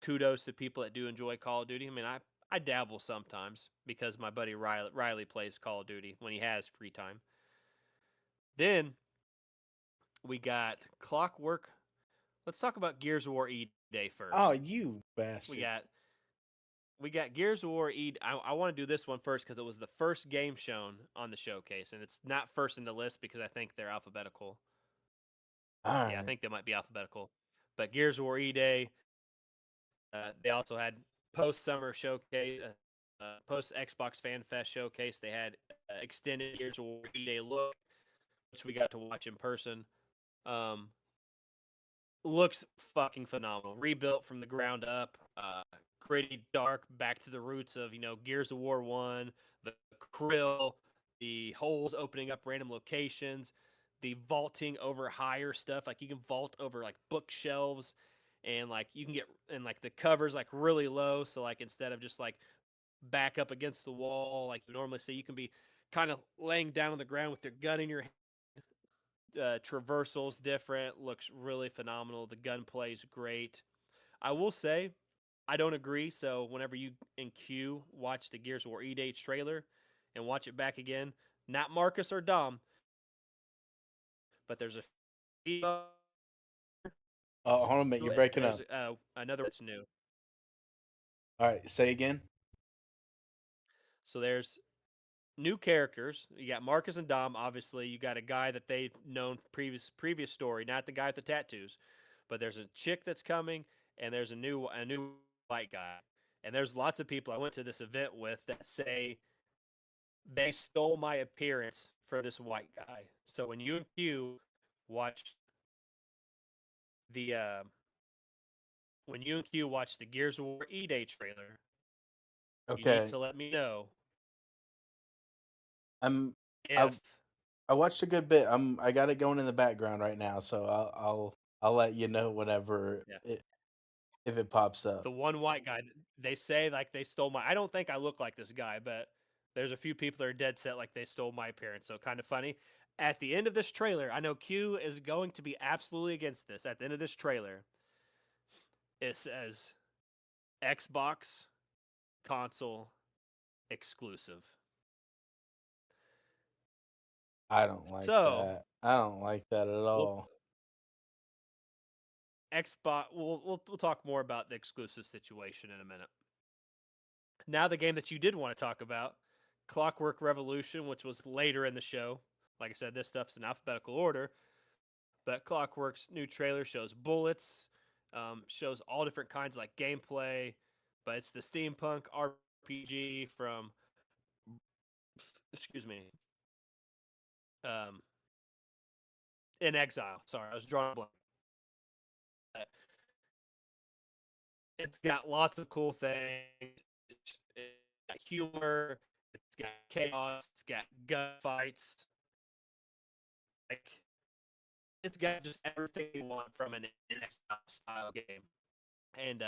kudos to people that do enjoy Call of Duty. I mean, I dabble sometimes because my buddy Riley plays Call of Duty when he has free time. Then we got Clockwork. Let's talk about Gears of War E Day Oh, first. you We bastard! got we got Gears of War E. I want to do this one first because it was the first game shown on the showcase, and it's not first in the list because I think they're alphabetical. All Yeah, I right. think they might be alphabetical. But Gears of War E Day. They also had post summer showcase. post Xbox Fan Fest showcase. They had extended Gears of War E-Day look, which we got to watch in person. Um, looks fucking phenomenal. Rebuilt from the ground up. Gritty, dark, back to the roots of Gears of War One, the krill, the holes opening up random locations, the vaulting over higher stuff. Like you can vault over like bookshelves, and like you can get and like the covers like really low. So like instead of just like back up against the wall like you normally see, you can be kind of laying down on the ground with your gun in your hand. Traversal's different, looks really phenomenal. The gunplay is great. I will say, I don't agree. So whenever you in Q watch the Gears of War E-Day trailer and watch it back again, not Marcus or Dom, but there's a Hold on a minute, you're and breaking there's up. another that's new. All right, say again. So there's new characters. You got Marcus and Dom. Obviously, you got a guy that they've known previous story, not the guy with the tattoos. But there's a chick that's coming, and there's a new white guy. And there's lots of people I went to this event with that say they stole my appearance for this white guy. So when you and Q watch the Gears of War E-Day trailer, you need Okay, to let me know I'm I if I watched a good bit. I got it going in the background right now, so I'll let you know whenever yeah, it if it pops up. the one white guy. They say like they stole my. I don't think I look like this guy, but there's a few people that are dead set like they stole my appearance. So kind of funny. At the end of this trailer, I know Q is going to be absolutely against this. At the end of this trailer, it says Xbox console exclusive. I don't like So that. I don't like that at we'll all. Xbox. We'll talk more about the exclusive situation in a minute. Now the game that you did want to talk about, Clockwork Revolution, which was later in the show. Like I said, this stuff's in alphabetical order. But Clockwork's new trailer shows bullets, shows all different kinds of like gameplay. But it's the steampunk RPG from, excuse me, um, In Exile. Sorry, I was drawing a blank. Uh, It's got lots of cool things. It's got humor. It's got chaos. It's got gunfights. Like it's got just everything you want from an NX style game. And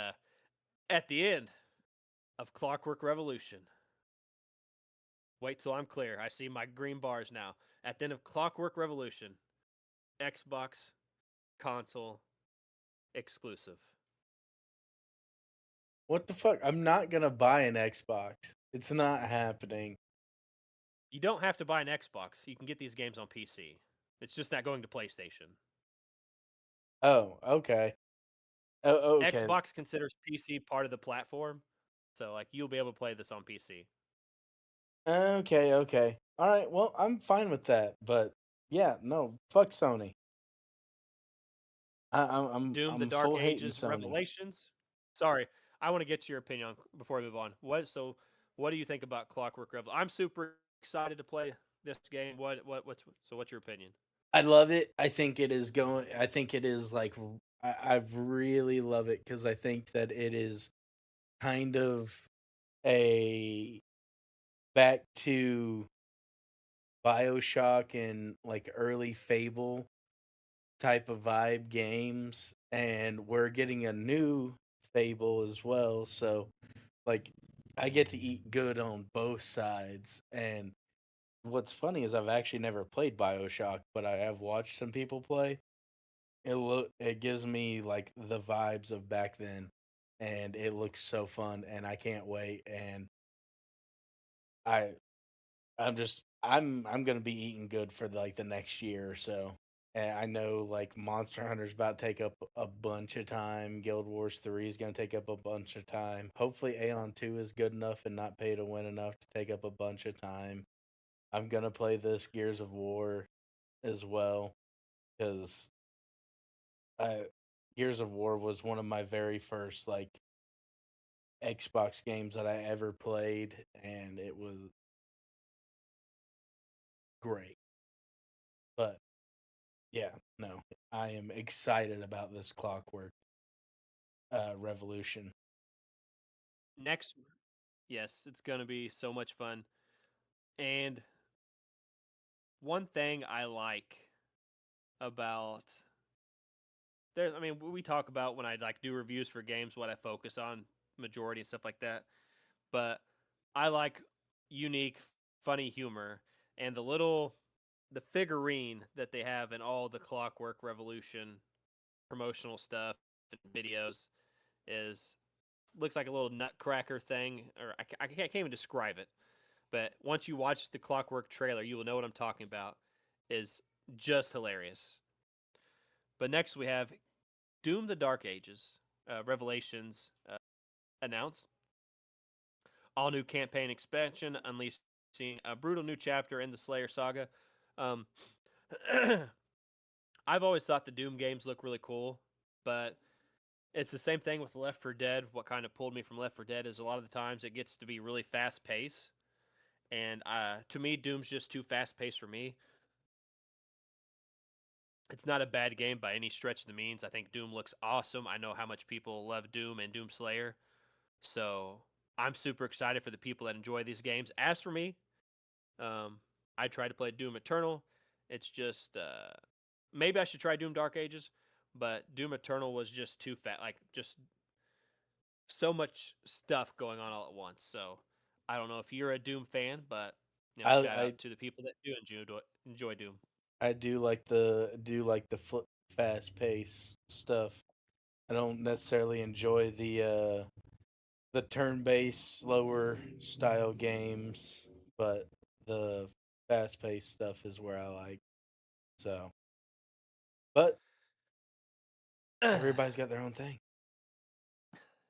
at the end of Clockwork Revolution, wait till I'm clear. I see my green bars now. At the end of Clockwork Revolution, Xbox console exclusive. What the fuck? I'm not gonna buy an Xbox. It's not happening. You don't have to buy an Xbox. You can get these games on PC. It's just not going to PlayStation. Oh, okay. Oh, okay. Xbox considers PC part of the platform, so like you'll be able to play this on PC. Okay, okay. All right. Well, I'm fine with that. But yeah, no, fuck Sony. Doom: The I'm Dark full hating Ages Sony. Revelations. Sorry, I want to get your opinion on before we move on. What do you think about Clockwork Revolution? I'm super excited to play this game. What's your opinion? I love it. I think it is going. I think it is like I really love it because I think that it is kind of a back to BioShock and like early Fable type of vibe games, and we're getting a new Fable as well. So like I get to eat good on both sides. And what's funny is I've actually never played BioShock, but I have watched some people play. It gives me like the vibes of back then, and it looks so fun, and I can't wait. And I I'm gonna be eating good for like the next year or so. And I know like Monster Hunter's about to take up a bunch of time. Guild Wars 3 is gonna take up a bunch of time. Hopefully Aeon 2 is good enough and not pay to win enough to take up a bunch of time. I'm gonna play this Gears of War as well because I Gears of War was one of my very first like Xbox games that I ever played, and it was great. But yeah, no, I am excited about this Clockwork Revolution. Next, yes, it's going to be so much fun. And one thing I like about there, I mean, we talk about when I like do reviews for games, what I focus on, majority and stuff like that. But I like unique, funny humor, and the figurine that they have in all the Clockwork Revolution promotional stuff and videos is looks like a little nutcracker thing, or I can't even describe it. But once you watch the Clockwork trailer, you will know what I'm talking about. Is just hilarious. But next we have Doom: The Dark Ages, Revelations announced. All new campaign expansion unleashing a brutal new chapter in the Slayer saga. Um, I've always thought the Doom games look really cool, but it's the same thing with Left 4 Dead. What kind of pulled me from Left 4 Dead is a lot of the times it gets to be really fast paced, and to me, Doom's just too fast paced for me. It's not a bad game by any stretch of the means. I think Doom looks awesome. I know how much people love Doom and Doom Slayer, so I'm super excited for the people that enjoy these games. As for me, I tried to play Doom Eternal. It's just maybe I should try Doom Dark Ages, but Doom Eternal was just too fat. Like just so much stuff going on all at once. So I don't know if you're a Doom fan, but I shout I out to the people that do enjoy Doom. I do like the flip fast pace stuff. I don't necessarily enjoy the turn based slower style games, but the fast paced stuff is where I like. So, but everybody's got their own thing.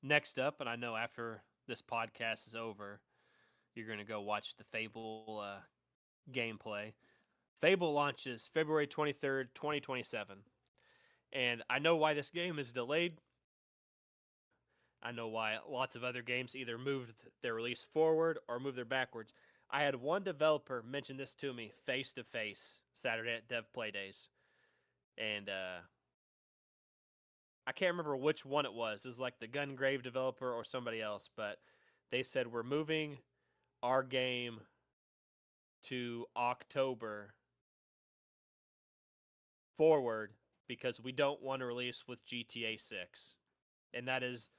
Next up, and I know after this podcast is over, you're gonna go watch the Fable gameplay. Fable launches February 23rd, 2027. And I know why this game is delayed. I know why lots of other games either moved their release forward or moved their backwards. I had one developer mention this to me face to face Saturday at Dev Play Days. And I can't remember which one it was. It was like the Gungrave developer or somebody else, but they said we're moving our game to October forward because we don't want to release with GTA 6. And that is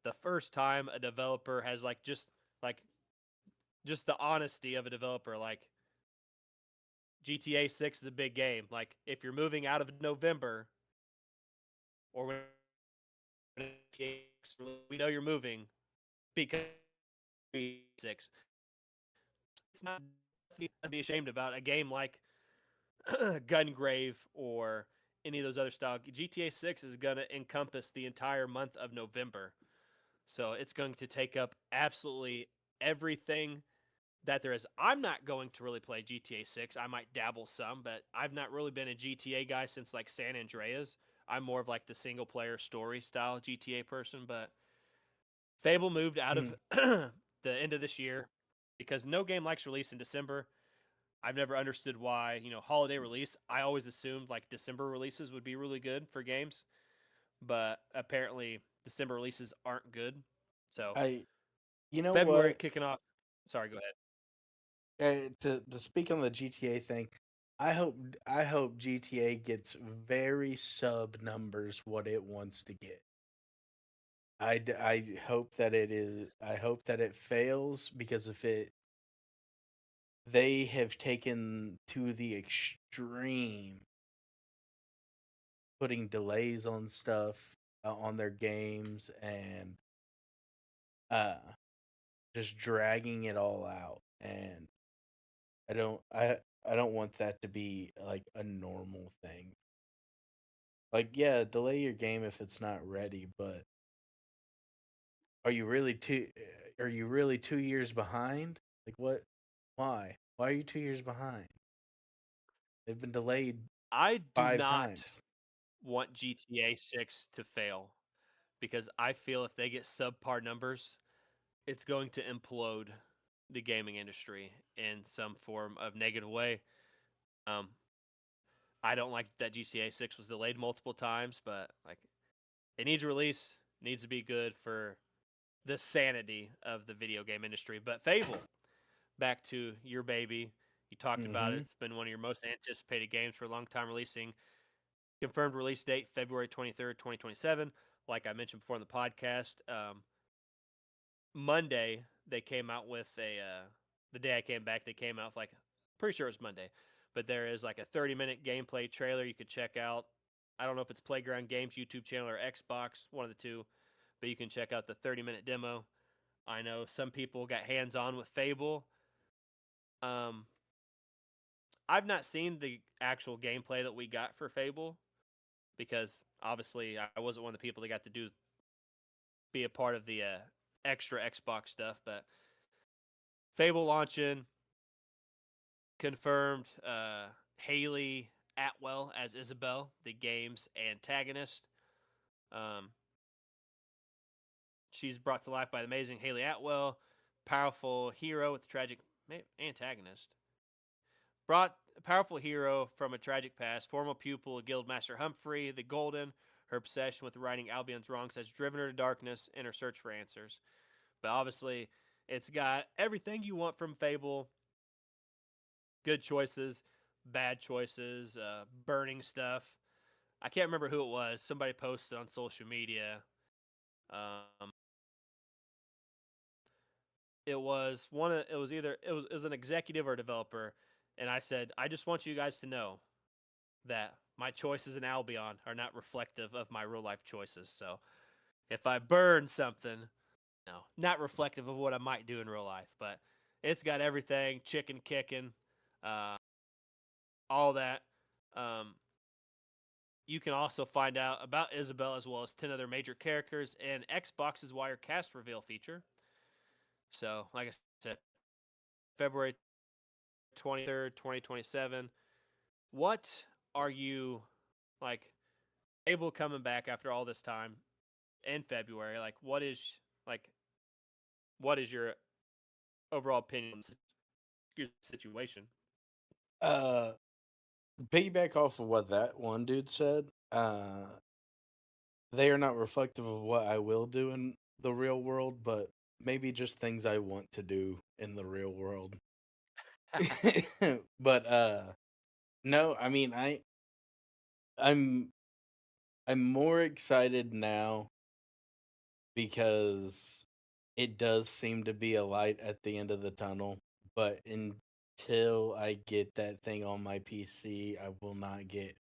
the first time a developer has like just the honesty of a developer like GTA 6 is a big game. Like if you're moving out of November or when we know you're moving because 6 it's not to be ashamed about a game like Gungrave or any of those other style. GTA 6 is going to encompass the entire month of November. So it's going to take up absolutely everything that there is. I'm not going to really play GTA 6. I might dabble some, but I've not really been a GTA guy since like San Andreas. I'm more of like the single player story style GTA person, but Fable moved out of Mm. the end of this year because no game likes release in December. I've never understood why, holiday release. I always assumed like December releases would be really good for games, but apparently December releases aren't good. So I you know February what? kicking off. Sorry, go ahead. To speak on the GTA thing, I hope GTA gets very sub numbers what it wants to get. I hope that it is. I hope that it fails because if it they have taken to the extreme, putting delays on stuff on their games and uh just dragging it all out. And I don't I don't want that to be like a normal thing. Like, yeah, delay your game if it's not ready, but are you really are you really 2 years behind? Like what? Why? Why are you 2 years behind? They've been delayed I do 5 times. not want GTA 6 to fail because I feel if they get subpar numbers, it's going to implode the gaming industry in some form of negative way. Um, I don't like that GTA 6 was delayed multiple times, but like it needs a release, needs to be good for the sanity of the video game industry. But Fable, back to your baby. You talked about it. Mm-hmm. It's been one of your most anticipated games for a long time, releasing confirmed release date February 23rd, 2027. Like I mentioned before in the podcast, Monday they came out with a the day I came back they came out with like pretty sure it's Monday, but there is like a 30-minute gameplay trailer you could check out. I don't know if it's Playground Games YouTube channel or Xbox, one of the two, but you can check out the 30-minute demo. I know some people got hands on with Fable. Um, I've not seen the actual gameplay that we got for Fable because obviously I wasn't one of the people that got to do be a part of the extra Xbox stuff. But Fable launching confirmed Haley Atwell as Isabel, the game's antagonist. Um, she's brought to life by the amazing Haley Atwell, powerful hero with a tragic antagonist. Brought a powerful hero from a tragic past, former pupil of Guildmaster Humphrey the Golden. Her obsession with righting Albion's wrongs has driven her to darkness in her search for answers. But obviously, it's got everything you want from Fable. Good choices, bad choices, burning stuff. I can't remember who it was. Somebody posted on social media. Um, it was one. It was either it was an executive or a developer, and I said, I just want you guys to know that my choices in Albion are not reflective of my real life choices. So if I burn something, no, not reflective of what I might do in real life. But it's got everything: chicken kicking, uh, all that. Um, you can also find out about Isabel as well as 10 other major characters in Xbox's Wire cast reveal feature. So, like I said, February 23rd, 2027. What are you like able coming back after all this time in February? Like what is your overall opinion on the situation? Uh, Piggyback off of what that one dude said. They are not reflective of what I will do in the real world, but maybe just things I want to do in the real world. But no, I mean I'm I'm more excited now because it does seem to be a light at the end of the tunnel, but until I get that thing on my PC, I will not get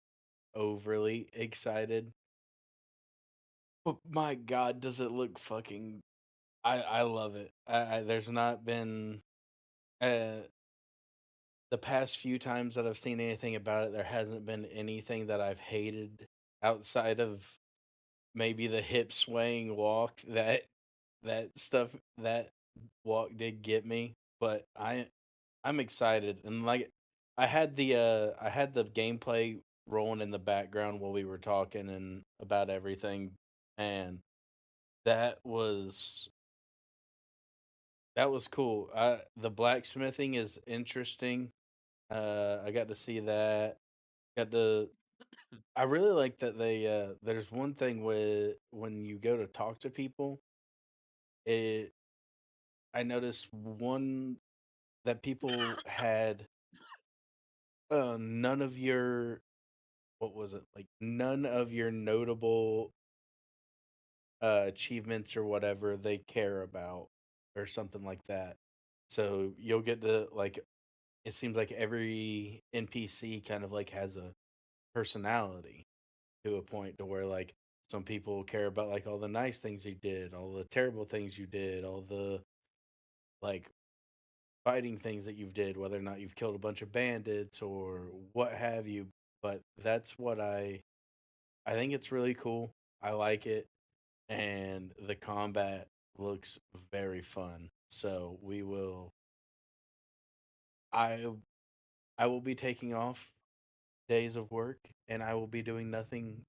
overly excited. But my god, does it look fucking I love it. There's not been uh the past few times that I've seen anything about it, there hasn't been anything that I've hated outside of maybe the hip swaying walk that stuff that walk did get me, but I'm excited and like I had the gameplay rolling in the background while we were talking and about everything, and that was that was cool. The blacksmithing is interesting. I got to see that. Got to. I really like that they. There's one thing with when you go to talk to people. It. I noticed one that people had. None of your. What was it like? None of your notable achievements or whatever they care about, or something like that. So you'll get to like. It seems like every NPC kind of like has a personality to a point to where like some people care about like all the nice things you did, all the terrible things you did, all the like fighting things that you've did, whether or not you've killed a bunch of bandits or what have you. But that's what I think it's really cool. I like it, and the combat looks very fun. So we will I I will be taking off days of work, and I will be doing nothing,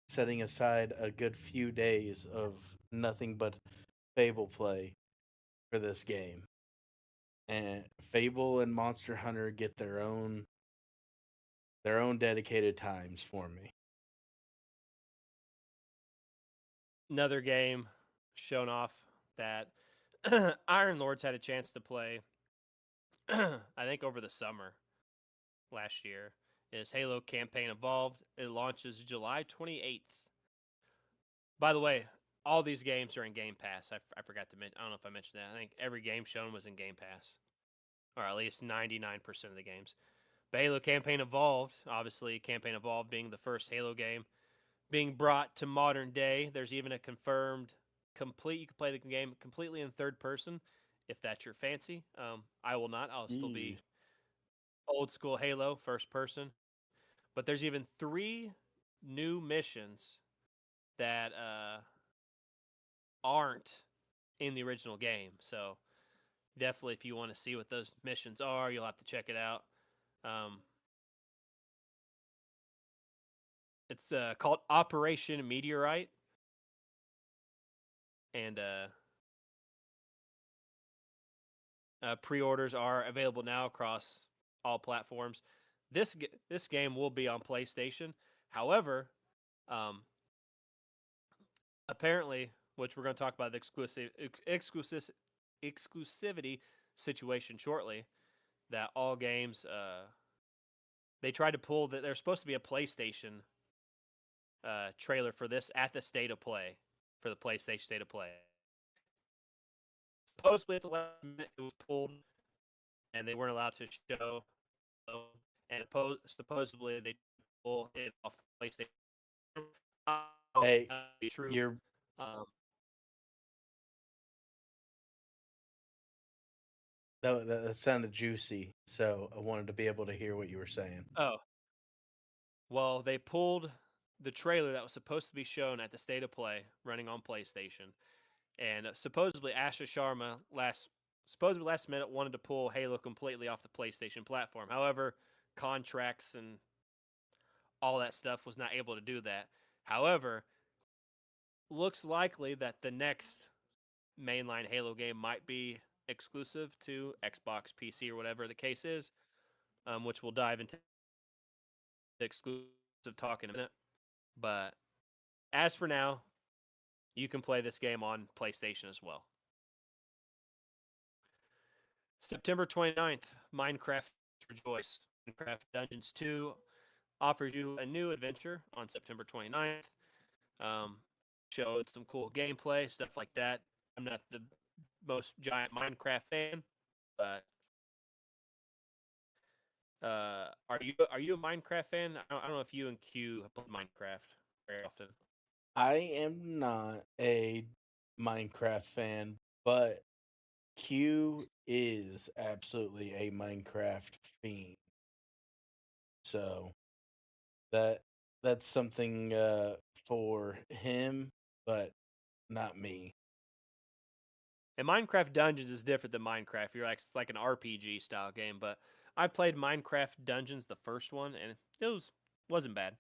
setting aside a good few days of nothing but Fable play. for this game, and Fable and Monster Hunter get their own dedicated times for me. Another game shown off that Iron Lords had a chance to play, I think over the summer last year, is Halo Campaign Evolved. It launches July 28th. By the way, all these games are in Game Pass. I forgot to mention, I don't know if I mentioned that. I think every game shown was in Game Pass, or at least 99% of the games. But Halo Campaign Evolved, obviously, Campaign Evolved being the first Halo game, being brought to modern day. There's even a confirmed complete. You can play the game completely in third person, if that's your fancy. I will not. I'll still Eee. be old school Halo, first person. But there's even 3 new missions that aren't in the original game. So definitely, if you want to see what those missions are, you'll have to check it out. Um, it's called Operation Meteorite, and pre-orders are available now across all platforms. This game will be on PlayStation. However, um, apparently, which we're going to talk about the exclusivity situation shortly, that all games they tried to pull that there's supposed to be a PlayStation trailer for this at the State of Play for the PlayStation State of Play. Supposedly at the last minute it was pulled and they weren't allowed to show. And supposedly they pull it off PlayStation. Hey, Be true. you're Um, that sounded juicy, so I wanted to be able to hear what you were saying. oh, well, they pulled the trailer that was supposed to be shown at the State of Play running on PlayStation, and supposedly Asha Sharma last minute wanted to pull Halo completely off the PlayStation platform. However, contracts and all that stuff was not able to do that. However, looks likely that the next mainline Halo game might be exclusive to Xbox, PC, or whatever the case is, which we'll dive into the exclusive talk in a minute. But as for now, you can play this game on PlayStation as well. September 29th, Minecraft Rejoice. Minecraft Dungeons 2 offers you a new adventure on September 29th. Showed some cool gameplay, stuff like that. I'm not the most giant Minecraft fan, but are you a Minecraft fan? I don't know if you and Q have played Minecraft very often. I am not a Minecraft fan, but Q is absolutely a Minecraft fiend. So that that's something for him, but not me. And Minecraft Dungeons is different than Minecraft. It's like an RPG style game, but I played Minecraft Dungeons, the first one, and wasn't bad.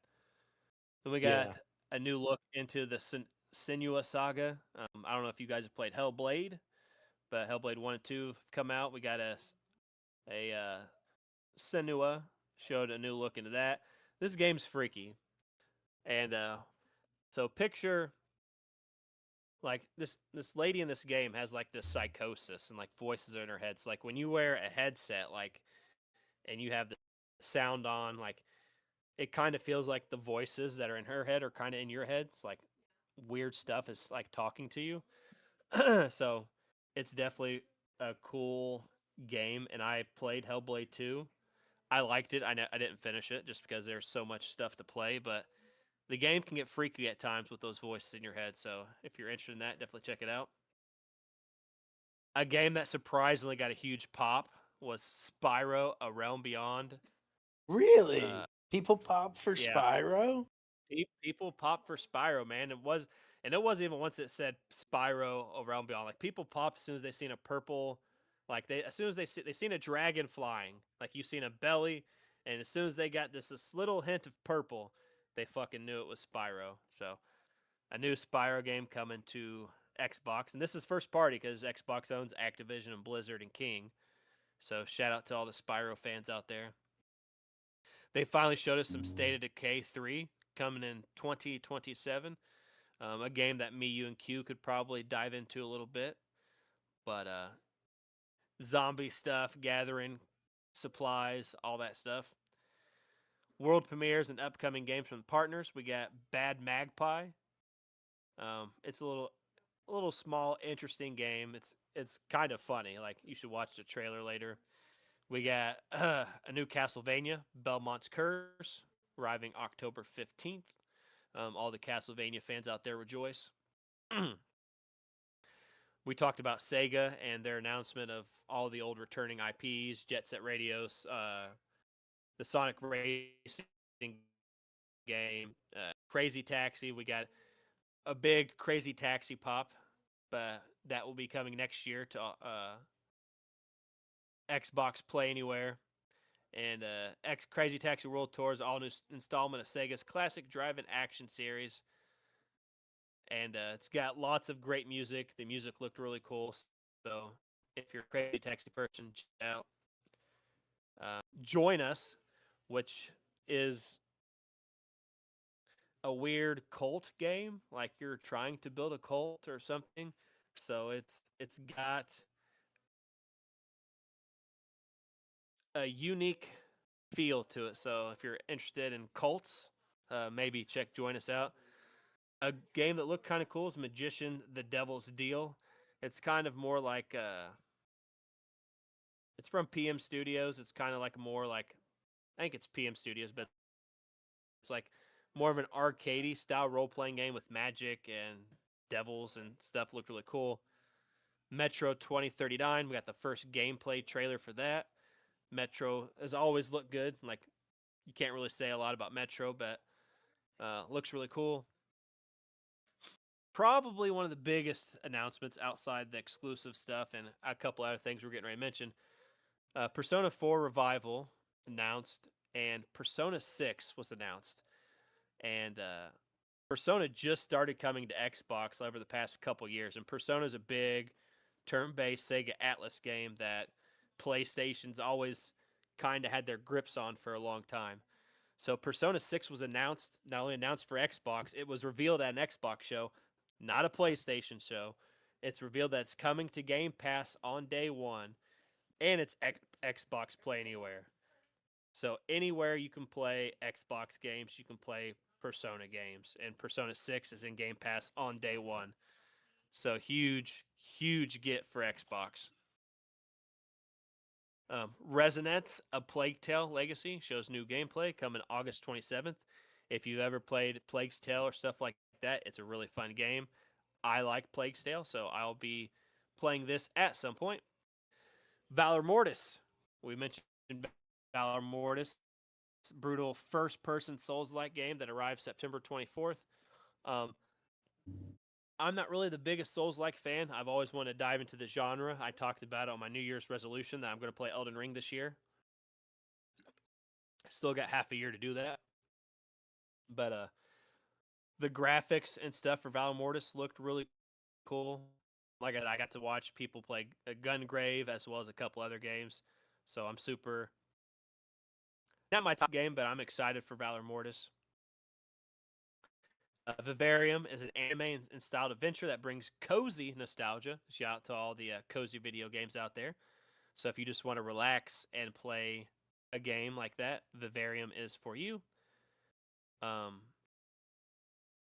Then we got Yeah. a new look into the Senua Saga. I don't know if you guys have played Hellblade, but Hellblade 1 and 2 have come out. We got a Senua showed a new look into that. This game's freaky, and so picture like this lady in this game has like this psychosis and like voices are in her head. So like when you wear a headset, like and you have the sound on, like it kind of feels like the voices that are in her head are kind of in your head. It's like weird stuff is like talking to you. So it's definitely a cool game, and I played Hellblade 2. I liked it. I didn't finish it just because there's so much stuff to play, but the game can get freaky at times with those voices in your head. So if you're interested in that, definitely check it out. A game that surprisingly got a huge pop was Spyro: A Realm Beyond. Really? Uh, People pop for yeah, Spyro? people pop for Spyro, man. And it wasn't even once it said Spyro: A Realm Beyond. Like people popped as soon as they seen a purple, like as soon as they seen a dragon flying, like you seen a belly, and as soon as they got this little hint of purple, they fucking knew it was Spyro. So a new Spyro game coming to Xbox, and this is first party because Xbox owns Activision and Blizzard and King. So shout out to all the Spyro fans out there. They finally showed us some State of Decay 3 coming in 2027. A game that me, you, and Q could probably dive into a little bit. But zombie stuff, gathering supplies, all that stuff. World premieres and upcoming games from partners. We got Bad Magpie. It's a little small, interesting game. It's kind of funny. Like you should watch the trailer later. We got a new Castlevania, Belmont's Curse, arriving October 15th. All the Castlevania fans out there rejoice. We talked about Sega and their announcement of all the old returning IPs, Jet Set Radios, the Sonic Racing game, Crazy Taxi. We got a big Crazy Taxi pop, that will be coming next year to Xbox Play Anywhere. And X Crazy Taxi World Tour is all new installment of Sega's classic drive-in action series. And it's got lots of great music. The music looked really cool. So if you're a Crazy Taxi person, check it out. Join Us, which is a weird cult game, like you're trying to build a cult or something. So it's got a unique feel to it. So if you're interested in cults, maybe check Join Us out. A game that looked kind of cool is Magician: The Devil's Deal. It's kind of more like it's from PM Studios. It's kind of like more like I think it's PM Studios, but it's like more of an arcadey style role playing game with magic and devils and stuff. Looked really cool. Metro 2039. We got the first gameplay trailer for that. Metro has always looked good. Like you can't really say a lot about Metro, but looks really cool. Probably one of the biggest announcements outside the exclusive stuff and a couple other things we're getting ready to mention. Persona 4 Revival announced, and Persona 6 was announced. And Persona just started coming to Xbox over the past couple years, and Persona is a big turn-based Sega Atlas game that PlayStation's always kind of had their grips on for a long time. So Persona 6 was announced, not only announced for Xbox, it was revealed at an Xbox show, not a PlayStation show. It's revealed that it's coming to Game Pass on day one, and it's Xbox Play Anywhere. So anywhere you can play Xbox games, you can play Persona games, and Persona 6 is in Game Pass on day one. So huge, huge get for Xbox. Resonance: A Plague Tale Legacy shows new gameplay coming August 27th. If you ever played Plague's Tale or stuff like that, it's a really fun game. I like Plague's Tale, so I'll be playing this at some point. Valor Mortis. We mentioned Valor Mortis, brutal first-person Souls-like game that arrives September 24th. Um, I'm not really the biggest Souls-like fan. I've always wanted to dive into the genre. I talked about it on my New Year's resolution that I'm going to play Elden Ring this year. Still got half a year to do that. But the graphics and stuff for Valor Mortis looked really cool. Like I got to watch people play Gungrave as well as a couple other games. So I'm super not my top game, but I'm excited for Valor Mortis. Vivarium is an anime and styled adventure that brings cozy nostalgia. Shout out to all the cozy video games out there. So if you just want to relax and play a game like that, Vivarium is for you. Um,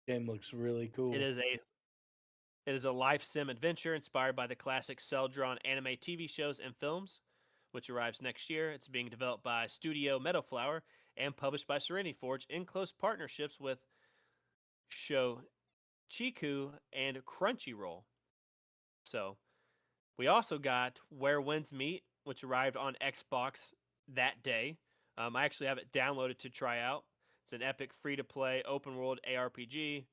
Game looks really it cool. is a it is a life sim adventure inspired by the classic cel-drawn anime TV shows and films, which arrives next year. It's being developed by Studio Meadowflower and published by Serenity Forge in close partnerships with Show Chiku and Crunchyroll. So we also got Where Winds Meet, which arrived on Xbox that day. I actually have it downloaded to try out. It's an epic free-to-play open-world ARPG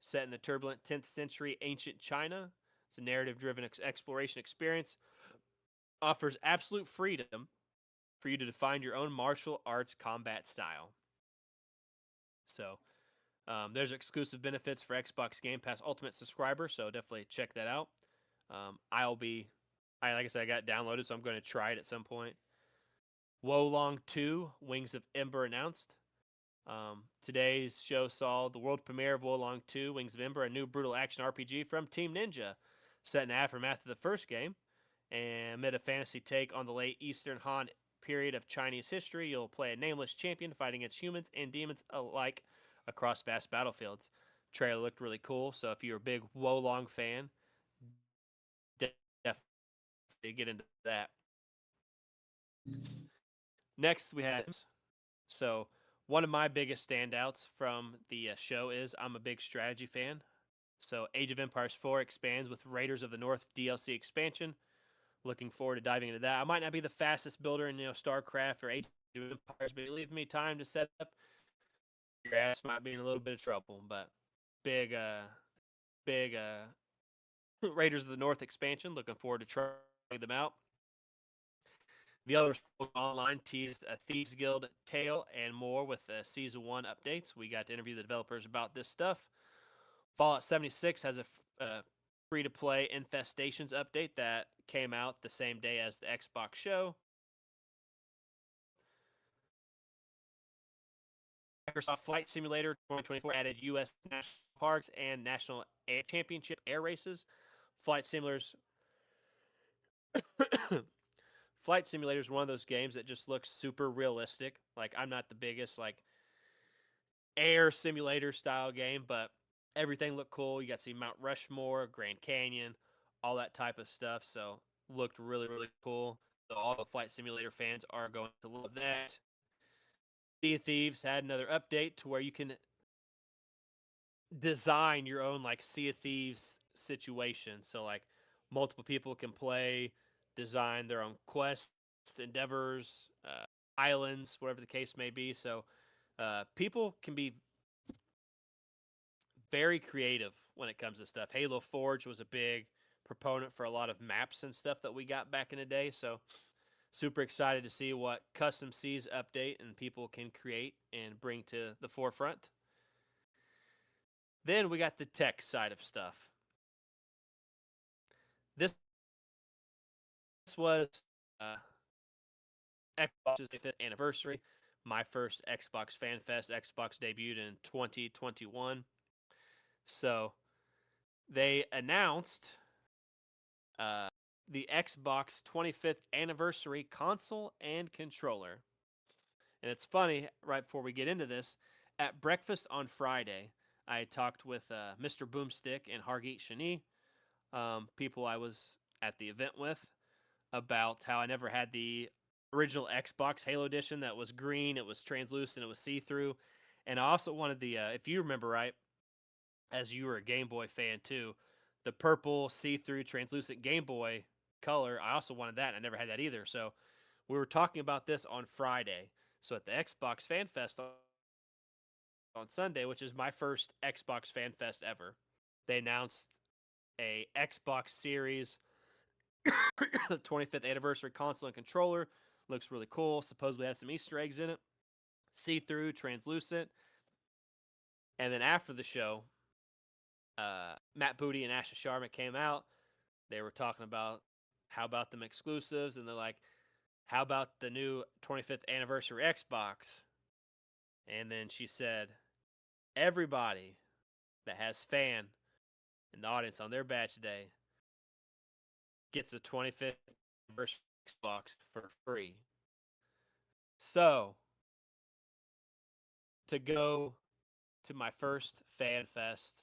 set in the turbulent 10th century ancient China. It's a narrative-driven exploration experience. Offers absolute freedom for you to define your own martial arts combat style. So There's exclusive benefits for Xbox Game Pass Ultimate subscribers, so definitely check that out. I'll be, like I said, I got it downloaded, so I'm going to try it at some point. Wolong 2 Wings of Ember announced. Today's show saw the world premiere of Wolong 2 Wings of Ember, a new brutal action RPG from Team Ninja, set in the aftermath of the first game. And amid a fantasy take on the late Eastern Han period of Chinese history, you'll play a nameless champion fighting against humans and demons alike across vast battlefields. Trailer looked really cool, so if you're a big Wolong fan, definitely get into that. Next, we had so one of my biggest standouts from the show is I'm a big strategy fan. So Age of Empires 4 expands with Raiders of the North DLC expansion. Looking forward to diving into that. I might not be the fastest builder in StarCraft or Age of Empires, but you leave me time to set up, your ass might be in a little bit of trouble. But big, big Raiders of the North expansion. Looking forward to trying them out. The Elder Scrolls Online teased a Thieves Guild tale and more with Season 1 updates. We got to interview the developers about this stuff. Fallout 76 has a free-to-play Infestations update that came out the same day as the Xbox show. Microsoft Flight Simulator 2024 added U.S. national parks and national air championship air races. Flight simulators Flight Simulator is one of those games that just looks super realistic. Like, I'm not the biggest like air simulator style game, but everything looked cool. You got to see Mount Rushmore, Grand Canyon, all that type of stuff. So looked really, really cool. So all the Flight Simulator fans are going to love that. Sea of Thieves had another update to where you can design your own like Sea of Thieves situation. So like multiple people can play, design their own quests, endeavors, islands, whatever the case may be. So people can be very creative when it comes to stuff. Halo Forge was a big proponent for a lot of maps and stuff that we got back in the day. So super excited to see what Custom Seas update and people can create and bring to the forefront. Then we got the tech side of stuff. This was Xbox's 5th anniversary. My first Xbox Fan Fest. Xbox debuted in 2021. So they announced the Xbox 25th anniversary console and controller. And it's funny, right before we get into this, at breakfast on Friday, I talked with Mr. Boomstick and Hargeet Shani, people I was at the event with, about how I never had the original Xbox Halo Edition that was green, it was translucent, it was see-through. And I also wanted the, if you remember right, as you were a Game Boy fan too, the purple see-through translucent Game Boy color. I also wanted that. And I never had that either. So we were talking about this on Friday. So at the Xbox Fan Fest on Sunday, which is my first Xbox Fan Fest ever, they announced a Xbox Series 25th anniversary console and controller. Looks really cool. Supposedly has some Easter eggs in it. See-through, translucent. And then after the show, Matt Booty and Asha Sharma came out. They were talking about how about them exclusives, and they're like, how about the new 25th anniversary Xbox? And then she said, everybody that has fan in the audience on their badge day gets a 25th anniversary Xbox for free. So, to go to my first fan fest,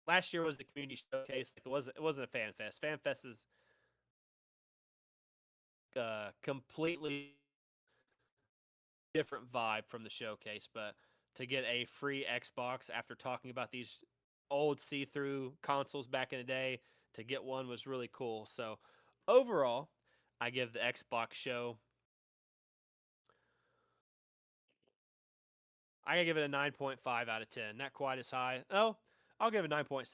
last year was the community showcase. It wasn't a fan fest. Fan fest is completely different vibe from the showcase, but to get a free Xbox after talking about these old see-through consoles back in the day, to get one was really cool. So overall, I give the Xbox show, I gotta give it a 9.5 out of 10. Not quite as high. Oh, I'll give it 9.7.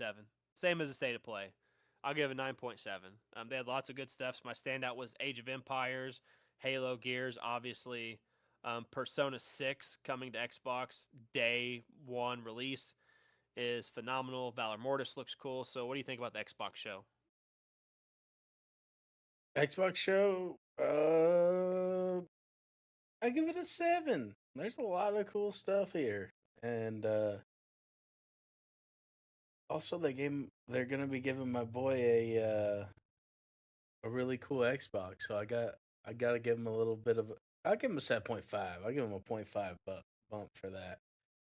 Same as the state of play. I'll give it 9.7. They had lots of good stuff. So my standout was Age of Empires, Halo, Gears, obviously. Persona 6 coming to Xbox day one release is phenomenal. Valor Mortis looks cool. So, what do you think about the Xbox show? Xbox show, I give it a 7. There's a lot of cool stuff here, and also they're gonna be giving my boy a really cool Xbox. So I gotta give him a little bit of. I'll give him a 7.5. I'll give him a point 0.5 bump for that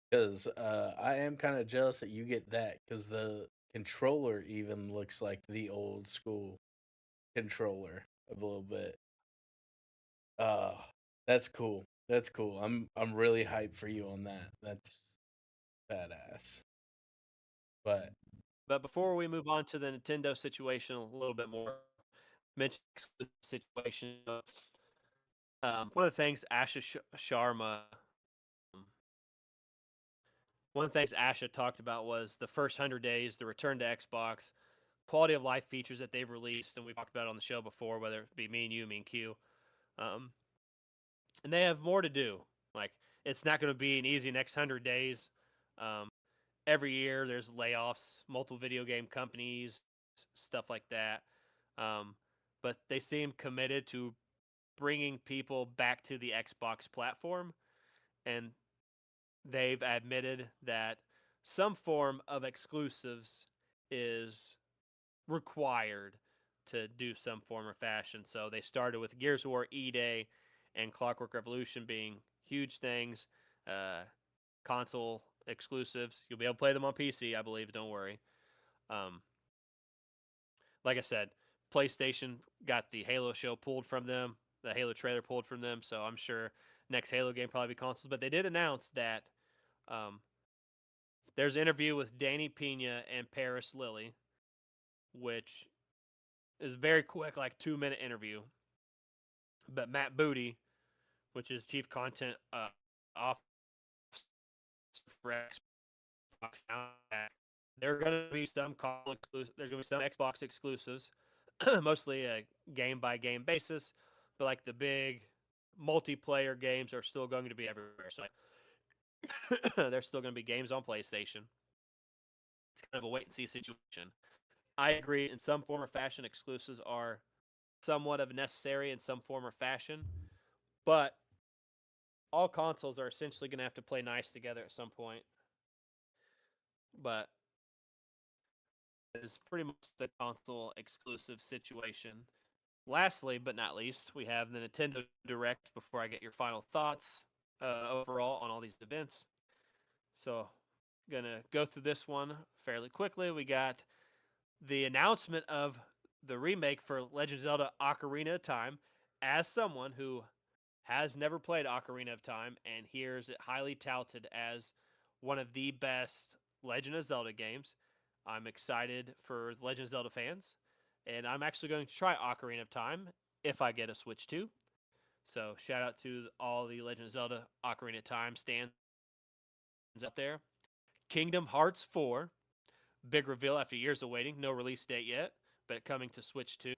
because I am kind of jealous that you get that because the controller even looks like the old school controller a little bit. Uh that's cool. That's cool. I'm really hyped for you on that. That's badass. But But before we move on to the Nintendo situation a little bit more, mention exclusive situation. One of the things Asha Sharma, um, one of the things Asha talked about was the first 100 days, the return to Xbox, quality of life features that they've released, and we've talked about it on the show before, whether it be me and you, me and Q. Um, and they have more to do. Like it's not going to be an easy next 100 days. Um, every year there's layoffs, multiple video game companies, stuff like that. Um, but they seem committed to bringing people back to the Xbox platform, and they've admitted that some form of exclusives is required to do some form or fashion. So they started with Gears of War E Day and Clockwork Revolution being huge things, uh, console exclusives. You'll be able to play them on PC, I believe. Don't worry. Um, like I said, PlayStation got the Halo show pulled from them, the Halo trailer pulled from them. So I'm sure next Halo game probably be consoles. But they did announce that um, there's an interview with Danny Pena and Paris Lilly, which is very quick, like 2 minute interview. But Matt Booty, which is chief content officer for Xbox, found that there are going to be some console exclusive. There's going to be some Xbox exclusives, mostly a game by game basis. But like the big multiplayer games are still going to be everywhere. So like, there's still going to be games on PlayStation. It's kind of a wait and see situation. I agree. In some form or fashion, exclusives are somewhat of necessary in some form or fashion, but all consoles are essentially going to have to play nice together at some point. But it's pretty much the console exclusive situation. Lastly, but not least, we have the Nintendo Direct before I get your final thoughts overall on all these events. So, gonna go through this one fairly quickly. We got the announcement of the remake for Legend of Zelda Ocarina of Time. As someone who has never played Ocarina of Time and hears it highly touted as one of the best Legend of Zelda games, I'm excited for Legend of Zelda fans. And I'm actually going to try Ocarina of Time if I get a Switch 2. So shout out to all the Legend of Zelda Ocarina of Time stands out there. Kingdom Hearts 4, big reveal after years of waiting, no release date yet, but coming to Switch 2.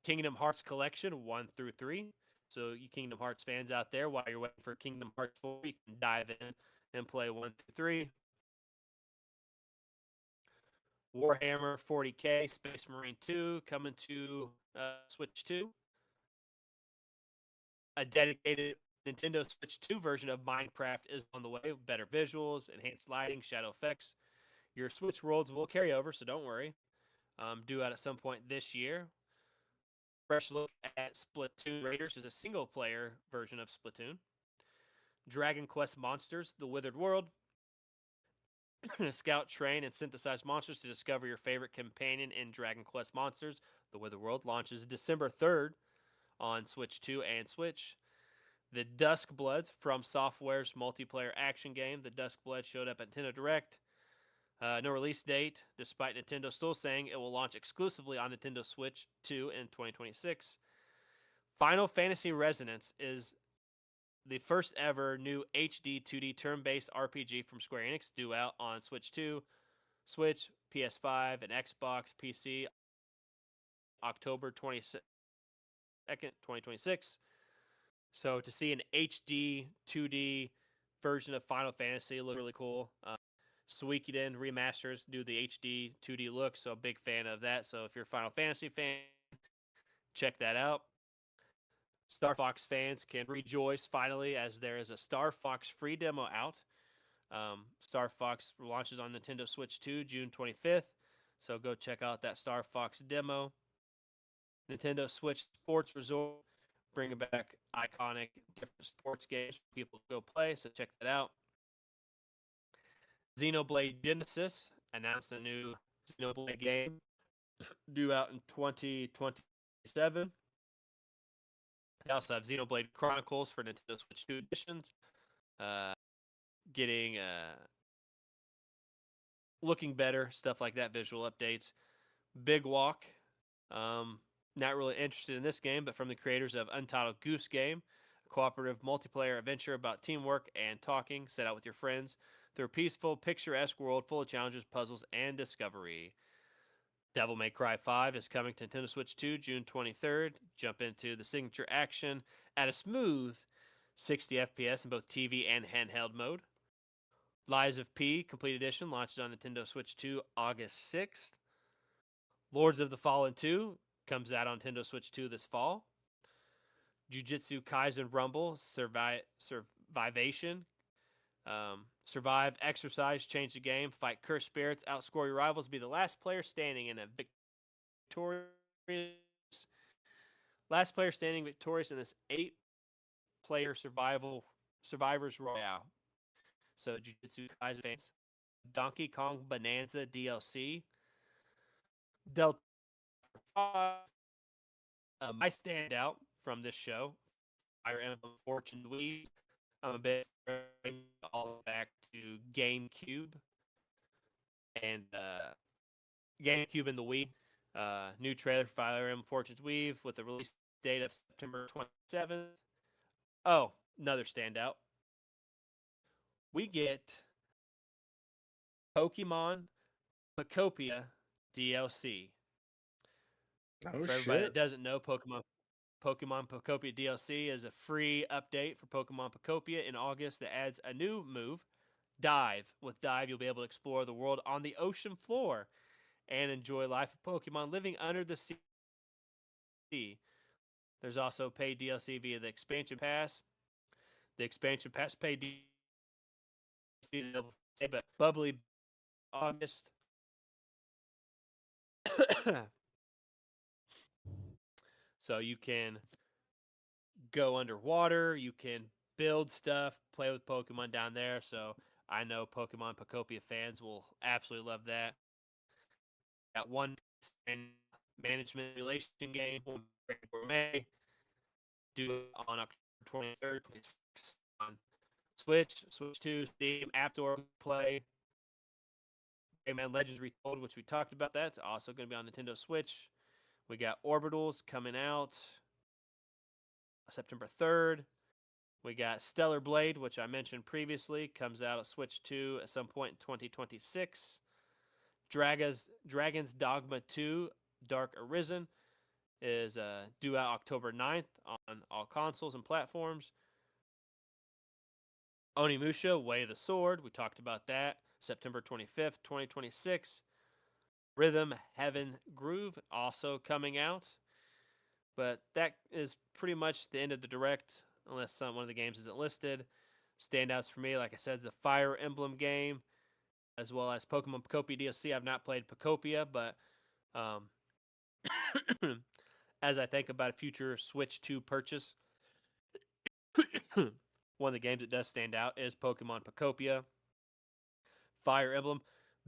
Kingdom Hearts Collection 1 through 3. So, you Kingdom Hearts fans out there, while you're waiting for Kingdom Hearts 4, you can dive in and play 1 through 3. Warhammer 40K Space Marine 2 coming to Switch 2. A dedicated Nintendo Switch 2 version of Minecraft is on the way with better visuals, enhanced lighting, shadow effects. Your Switch worlds will carry over, so don't worry. Due out at some point this year. Fresh look at Splatoon Raiders is a single player version of Splatoon. Dragon Quest Monsters, The Withered World. Scout, train, and synthesize monsters to discover your favorite companion in Dragon Quest Monsters. The Withered World launches December 3rd on Switch 2 and Switch. The Dusk Bloods from Software's multiplayer action game. The Dusk Blood showed up at Nintendo Direct. No release date, despite Nintendo still saying it will launch exclusively on Nintendo Switch 2 in 2026. Final Fantasy Resonance is the first ever new HD 2D turn-based RPG from Square Enix, due out on Switch 2, Switch, PS5, and Xbox PC October 22nd, 2026. So to see an HD 2D version of Final Fantasy look really cool. Suikoden remasters do the HD 2D look, so a big fan of that. So if you're a Final Fantasy fan, check that out. Star Fox fans can rejoice finally as there is a Star Fox free demo out. Star Fox launches on Nintendo Switch 2 June 25th, so go check out that Star Fox demo. Nintendo Switch Sports Resort bringing back iconic different sports games for people to go play, so check that out. Xenoblade Genesis announced a new Xenoblade game due out in 2027. They also have Xenoblade Chronicles for Nintendo Switch 2 editions. Uh, getting looking better, stuff like that, visual updates. Big Walk, um, not really interested in this game, but from the creators of Untitled Goose Game, a cooperative multiplayer adventure about teamwork and talking, set out with your friends through a peaceful, picturesque world full of challenges, puzzles, and discovery. Devil May Cry 5 is coming to Nintendo Switch 2 June 23rd. Jump into the signature action at a smooth 60 FPS in both TV and handheld mode. Lies of P Complete Edition launches on Nintendo Switch 2 August 6th. Lords of the Fallen 2 comes out on Nintendo Switch 2 this fall. Jujutsu Kaisen Rumble Survivation. Survive, exercise, change the game, fight cursed spirits, outscore your rivals, be the last player standing in a victorious in this 8-player survivors royale. So Jujutsu Kaisen fans, Donkey Kong Bonanza DLC, Delta 5, my standout from this show, Fire Emblem Fortune Weave. I'm a bit all back to GameCube and GameCube and the Wii. New trailer for Fire Emblem Fortune's Weave with a release date of September 27th. Oh, another standout. We get Pokemon Pocopia DLC. Oh For everybody that shit! doesn't know, Pokemon Pocopia DLC is a free update for Pokemon Pocopia in August that adds a new move, Dive. With Dive, you'll be able to explore the world on the ocean floor and enjoy life of Pokemon living under the sea. There's also paid DLC via the expansion pass. The expansion pass paid DLC, but Bubbly August. So you can go underwater, you can build stuff, play with Pokemon down there. So I know Pokemon Pocopia fans will absolutely love that. Got one management relation game, Gourmet, due on October 23rd, 26th on Switch 2, Steam, App Store Play. Rayman Legends Retold, which we talked about. That's also going to be on Nintendo Switch. We got Orbitals coming out September 3rd. We got Stellar Blade, which I mentioned previously, comes out at Switch 2 at some point in 2026. Dragon's Dogma 2 Dark Arisen is due out October 9th on all consoles and platforms. Onimusha, Way of the Sword, we talked about that. September 25th, 2026. Rhythm Heaven Groove also coming out. But that is pretty much the end of the direct, unless one of the games isn't listed. Standouts for me, like I said, is a Fire Emblem game, as well as Pokemon Pocopia DLC. I've not played Pocopia, but um, as I think about a future Switch 2 purchase, one of the games that does stand out is Pokemon Pocopia. Fire Emblem,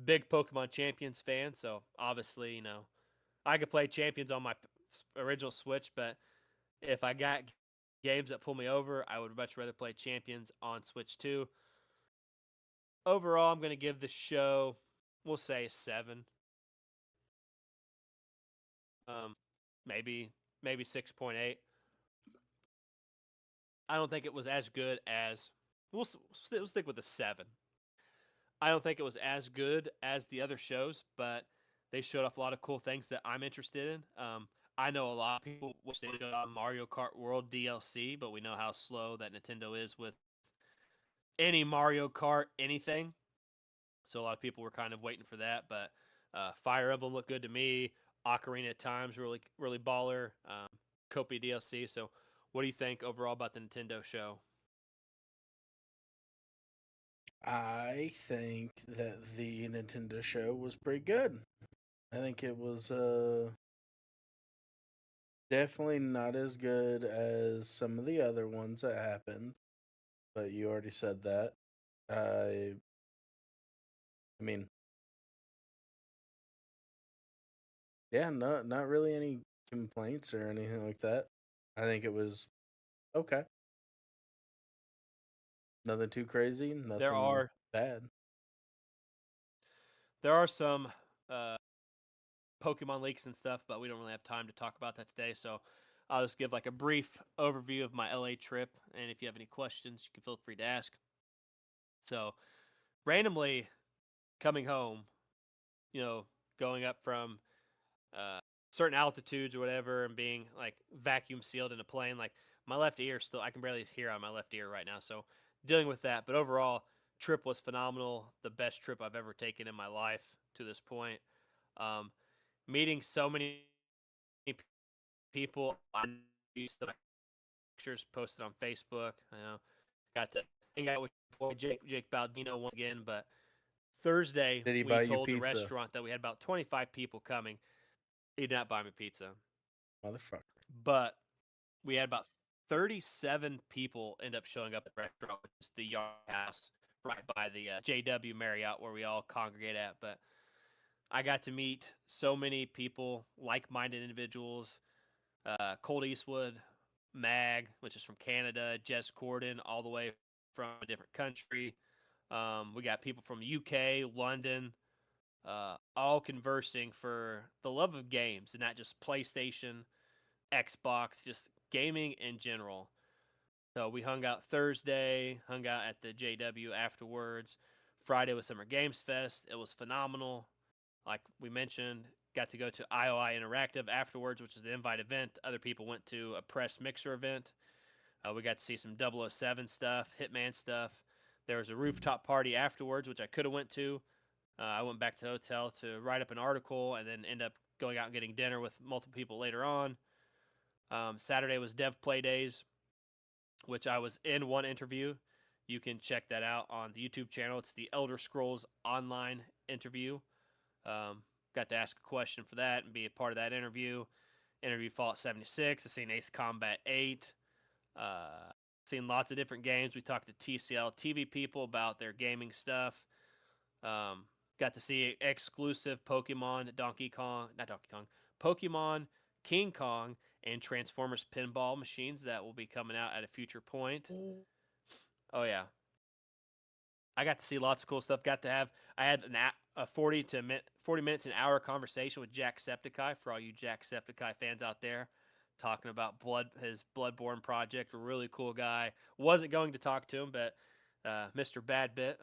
big Pokemon Champions fan, so obviously, I could play Champions on my original Switch, but if I got games that pull me over, I would much rather play Champions on Switch 2. Overall, I'm going to give the show, we'll say, a 7. Maybe 6.8. I don't think it was as good as, we'll stick with a 7. I don't think it was as good as the other shows, but they showed off a lot of cool things that I'm interested in. I know a lot of people wish they would go out Mario Kart World DLC, but we know how slow that Nintendo is with any Mario Kart anything. So a lot of people were kind of waiting for that, but Fire Emblem looked good to me. Ocarina of Time's really baller. Copy DLC. So what do you think overall about the Nintendo show? I think that the Nintendo show was pretty good. I think it was definitely not as good as some of the other ones that happened, but you already said that. I mean, yeah, not really any complaints or anything like that. I think it was okay. Nothing too crazy, There nothing are bad. there are some uh, Pokemon leaks and stuff, but we don't really have time to talk about that today. So I'll just give like a brief overview of my LA trip, and if you have any questions, you can feel free to ask. So randomly coming home, you know, going up from uh, certain altitudes or whatever, and being like vacuum sealed in a plane. Like my left ear still, I can barely hear on my left ear right now. So dealing with that, but overall, trip was phenomenal. The best trip I've ever taken in my life to this point. Um, Meeting so many people. I used the pictures posted on Facebook. You know, got to hang out with boy Jake Baldino once again. But Thursday, Did he we buy you told the pizza, restaurant that we had about 25 people coming. He did not buy me pizza, motherfucker? but we had about 37 people end up showing up at the restaurant, which is the Yard House right by the JW Marriott where we all congregate at. But I got to meet so many people, like-minded individuals. Colt Eastwood, Mag, which is from Canada, Jess Corden, all the way from a different country. We got people from UK, London, all conversing for the love of games and not just PlayStation, Xbox, just gaming in general. So we hung out Thursday, hung out at the JW afterwards. Friday was Summer Games Fest. It was phenomenal. Like we mentioned, got to go to IOI Interactive afterwards, which is the invite event. Other people went to a press mixer event. We got to see some 007 stuff, Hitman stuff. There was a rooftop party afterwards, which I could have went to. I went back to the hotel to write up an article and then end up going out and getting dinner with multiple people later on. Saturday was Dev Play Days, which I was in one interview. You can check that out on the YouTube channel. It's the Elder Scrolls Online interview. Got to ask a question for that and be a part of that interview. Interview Fallout 76. I've seen Ace Combat 8. Seen lots of different games. We talked to TCL TV people about their gaming stuff. Um, Got to see exclusive Pokemon, not Donkey Kong, Pokemon, King Kong, and Transformers pinball machines that will be coming out at a future point. Oh yeah, I got to see lots of cool stuff. I had a 40 minutes an hour conversation with Jacksepticeye for all you Jacksepticeye fans out there, talking about his Bloodborne project. A really cool guy. Wasn't going to talk to him, but Mr. Badbit,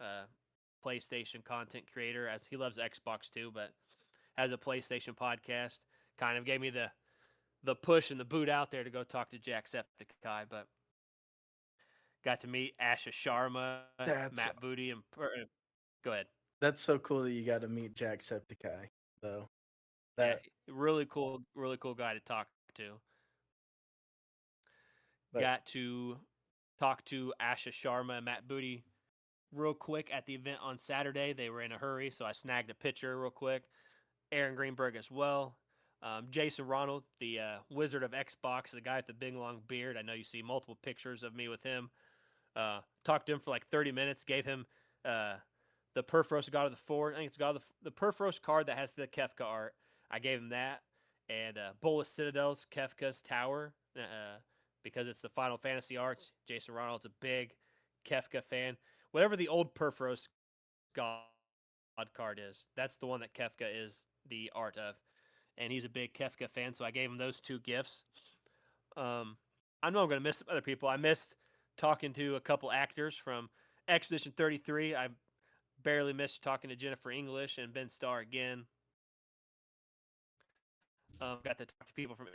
PlayStation content creator, as he loves Xbox too, but has a PlayStation podcast, kind of gave me the push and the boot out there to go talk to Jacksepticeye. But got to meet Asha Sharma, That's Matt Booty, and go ahead. that's so cool that you got to meet Jacksepticeye, though. Yeah, That, really cool guy to talk to. but Got to talk to Asha Sharma and Matt Booty real quick at the event on Saturday. They were in a hurry, so I snagged a picture real quick. Aaron Greenberg as well. Jason Ronald, the Wizard of Xbox, the guy with the big long beard. I know you see multiple pictures of me with him. Talked to him for like 30 minutes. Gave him uh, the Perforos God of the Four. I think it's God of the Perforos card that has the Kefka art. I gave him that. And Bolas Citadel's Kefka's Tower because it's the Final Fantasy arts. Jason Ronald's a big Kefka fan. Whatever the old Perforos God card is, that's the one that Kefka is the art of. And he's a big Kefka fan, so I gave him those two gifts. Um, I know I'm going to miss some other people. I missed talking to a couple actors from Expedition 33. I barely missed talking to Jennifer English and Ben Starr again. Got to talk to people from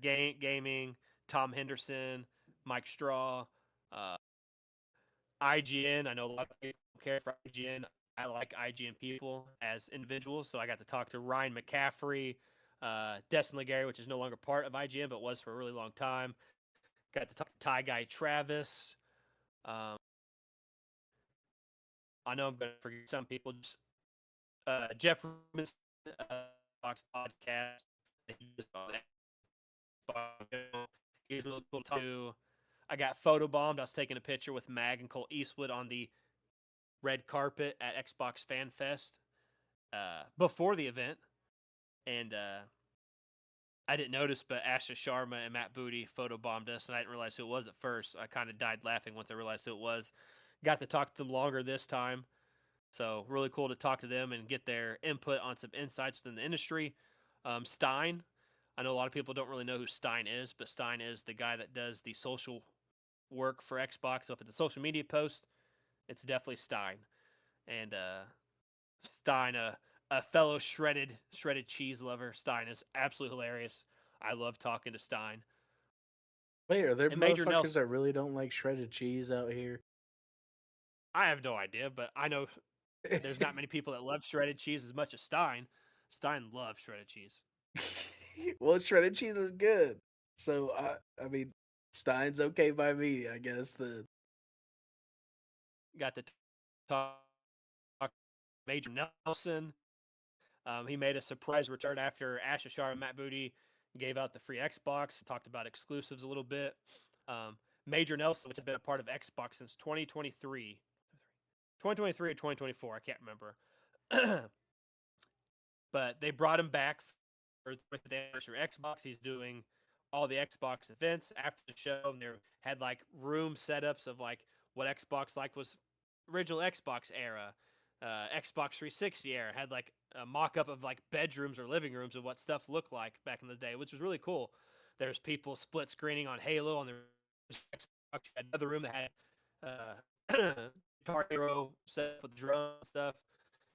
Gaming, Tom Henderson, Mike Straw, uh, IGN. I know a lot of people care for IGN. I like IGN people as individuals, so I got to talk to Ryan McCaffrey, Destin Legary, which is no longer part of IGN, but was for a really long time. Got to talk to Ty Guy Travis. Um, I know I'm going to forget some people. Just Jeff Rubinson, Fox podcast. He's really cool too. I got photobombed. I was taking a picture with Mag and Cole Eastwood on the red carpet at Xbox Fan Fest before the event, and I didn't notice, but Asha Sharma and Matt Booty photobombed us, and I didn't realize who it was at first. I kind of died laughing once I realized who it was. Got to talk to them longer this time, so really cool to talk to them and get their input on some insights within the industry. Stein, I know a lot of people don't really know who Stein is, but Stein is the guy that does the social work for Xbox. So if it's a social media post, it's definitely Stein. And Stein, a fellow shredded cheese lover. Stein is absolutely hilarious. I love talking to Stein. Wait, are there And Major motherfuckers Nelson, that really don't like shredded cheese out here? I have no idea, but I know there's not many people that love shredded cheese as much as Stein. Stein loves shredded cheese. Well, shredded cheese is good. So I mean, Stein's okay by me, I guess. The Got to talk to Major Nelson. He made a surprise return after Ash Ashar and Matt Booty gave out the free Xbox. Talked about exclusives a little bit. Um, Major Nelson, which has been a part of Xbox since 2023. 2023 or 2024, I can't remember. But they brought him back for the anniversary Xbox. He's doing all the Xbox events after the show, and they had like room setups of like what Xbox like was original Xbox era, Xbox 360 era. Had like a mock up of like bedrooms or living rooms of what stuff looked like back in the day, which was really cool. There's people split screening on Halo on the Xbox. Had another room that had Guitar Hero set up with drone stuff.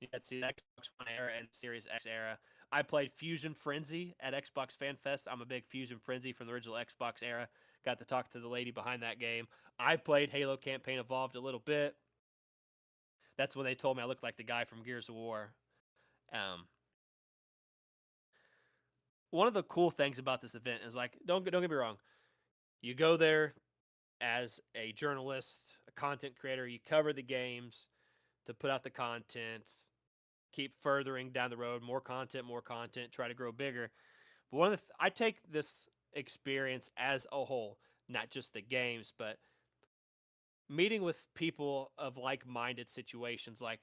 You had to see the Xbox One era and Series X era. I played Fusion Frenzy at Xbox Fan Fest. I'm a big Fusion Frenzy from the original Xbox era. Got to talk to the lady behind that game. I played Halo Campaign Evolved a little bit. That's when they told me I looked like the guy from Gears of War. Um, One of the cool things about this event is like, don't get me wrong. You go there as a journalist, a content creator. You cover the games to put out the content, keep furthering down the road, more content, try to grow bigger. But I take this experience as a whole, not just the games, but meeting with people of like-minded situations. Like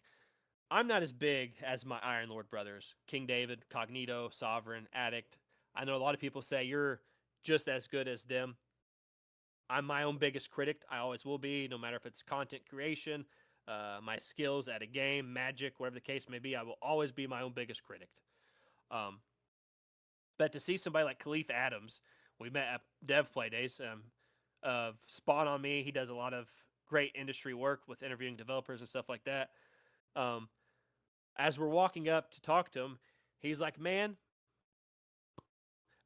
I'm not as big as my Iron Lord brothers, King David, Cognito, Sovereign, Addict. I know a lot of people say you're just as good as them. I'm my own biggest critic. I always will be, no matter if it's content creation, my skills at a game, magic, whatever the case may be. I will always be my own biggest critic. Um, but to see somebody like Khalif Adams, we met at Dev Play Days, of Spawn on Me. He does a lot of great industry work with interviewing developers and stuff like that. Um, as we're walking up to talk to him, he's like, "Man,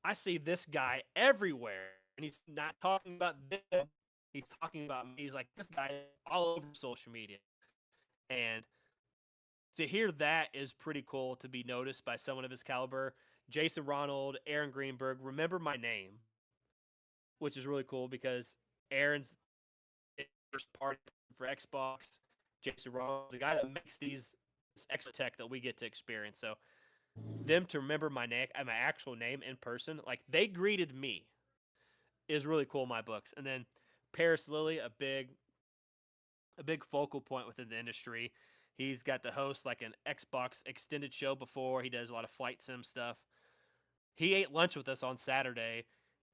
I see this guy everywhere," and he's not talking about them. He's talking about me. He's like, "This guy is all over social media," and to hear that is pretty cool to be noticed by someone of his caliber. Jason Ronald, Aaron Greenberg, remember my name, which is really cool because Aaron's first party for Xbox. Jason Ronald, the guy that makes this extra tech that we get to experience. So them to remember my actual name in person, like they greeted me, is really cool in my books. And then Paris Lilly, a big focal point within the industry. He's got to host like an Xbox extended show before. He does a lot of flight sim stuff. He ate lunch with us on Saturday,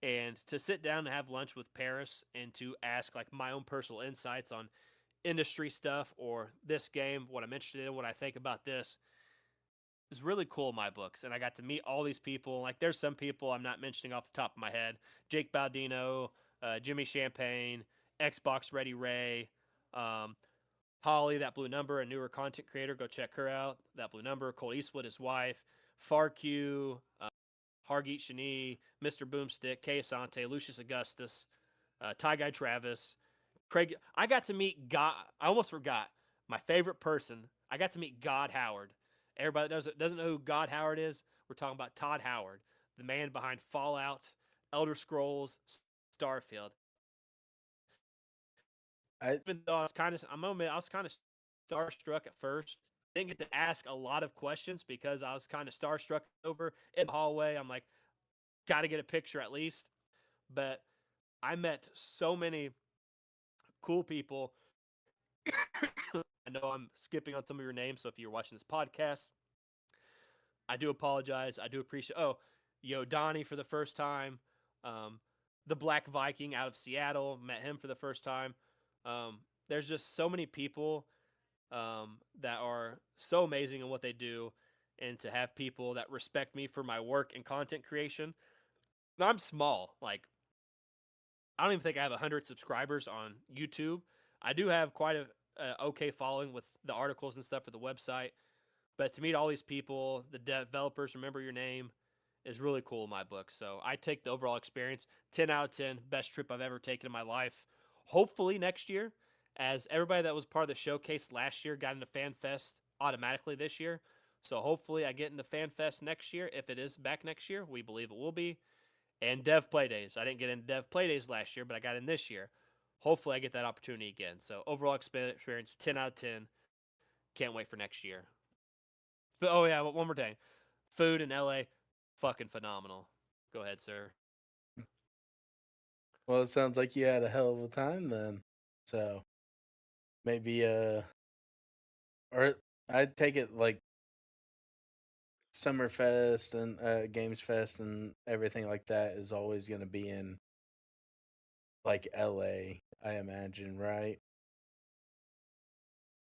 and to sit down and have lunch with Paris and to ask like my own personal insights on industry stuff or this game, what I'm interested in, what I think about this, is really cool in my books. And I got to meet all these people. Like there's some people I'm not mentioning off the top of my head. Jake Baldino, Jimmy Champagne, Xbox Ready Ray, um, Holly, that blue number, a newer content creator. Go check her out. That blue number. Cole Eastwood, his wife. FarQ, Hargeet Shani, Mr. Boomstick, Kay Asante, Lucius Augustus, Ty Guy Travis, Craig. I got to meet God. I almost forgot my favorite person. I got to meet God Howard. Everybody that doesn't know who God Howard is. We're talking about Todd Howard, the man behind Fallout, Elder Scrolls, Starfield. I Even though I was kind of starstruck at first. Didn't get to ask a lot of questions because I was kind of starstruck over in the hallway. I'm like, got to get a picture at least. But I met so many cool people. I know I'm skipping on some of your names, so if you're watching this podcast, I do apologize. I do appreciate. Oh, Yo Donnie for the first time. Um, the Black Viking out of Seattle, met him for the first time. There's just so many people that are so amazing in what they do, and to have people that respect me for my work and content creation. Now, I'm small. Like, I don't even think I have 100 subscribers on YouTube. I do have quite a okay following with the articles and stuff for the website. But to meet all these people, the developers remember your name, is really cool in my book. So I take the overall experience 10 out of 10, best trip I've ever taken in my life. Hopefully next year, as everybody that was part of the showcase last year got into FanFest automatically this year. So hopefully I get into FanFest next year. If it is back next year, we believe it will be. And Dev Play Days. I didn't get into Dev Play Days last year, but I got in this year. Hopefully I get that opportunity again. So overall experience 10 out of 10. Can't wait for next year. Oh yeah, one more thing. Food in LA, fucking phenomenal. Go ahead, sir. well, it sounds like you had a hell of a time then. So maybe or I'd take it like Summerfest and Games Fest and everything like that is always going to be in like LA, I imagine, right?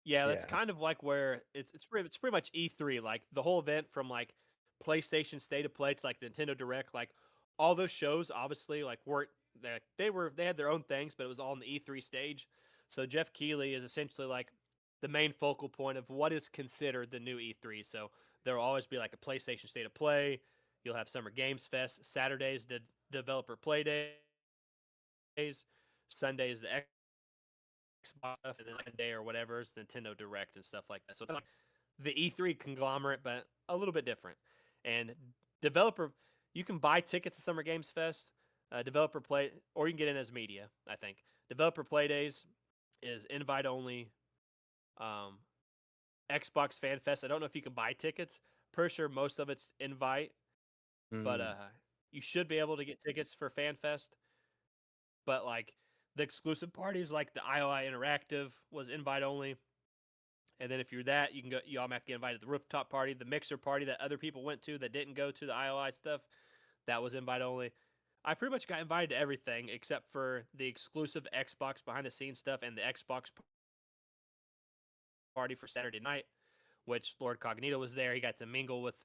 Yeah, that's Yeah. kind of like where it's pretty much E3, like the whole event from like PlayStation State of Play to like Nintendo Direct, like all those shows obviously like weren't they had their own things, but it was all in the E3 stage. So Jeff Keighley is essentially like the main focal point of what is considered the new E3. So there will always be like a PlayStation State of Play. You'll have Summer Games Fest, Saturdays the developer play days, Sundays the Xbox stuff, and then like Monday or whatever is Nintendo Direct and stuff like that. So it's like the E3 conglomerate, but a little bit different. And developer, you can buy tickets to Summer Games Fest, developer play, or you can get in as media. I think developer play days is invite only. Um, Xbox Fan Fest. I don't know if you can buy tickets. Pretty sure most of it's invite, but Mm. you should be able to get tickets for Fan Fest. But like the exclusive parties, like the IOI Interactive, was invite only. And then if you're that, you can go. You automatically get invited to the rooftop party, the mixer party that other people went to that didn't go to the IOI stuff. That was invite only. I pretty much got invited to everything except for the exclusive Xbox behind the scenes stuff and the Xbox party for Saturday night, which Lord Cognito was there. He got to mingle with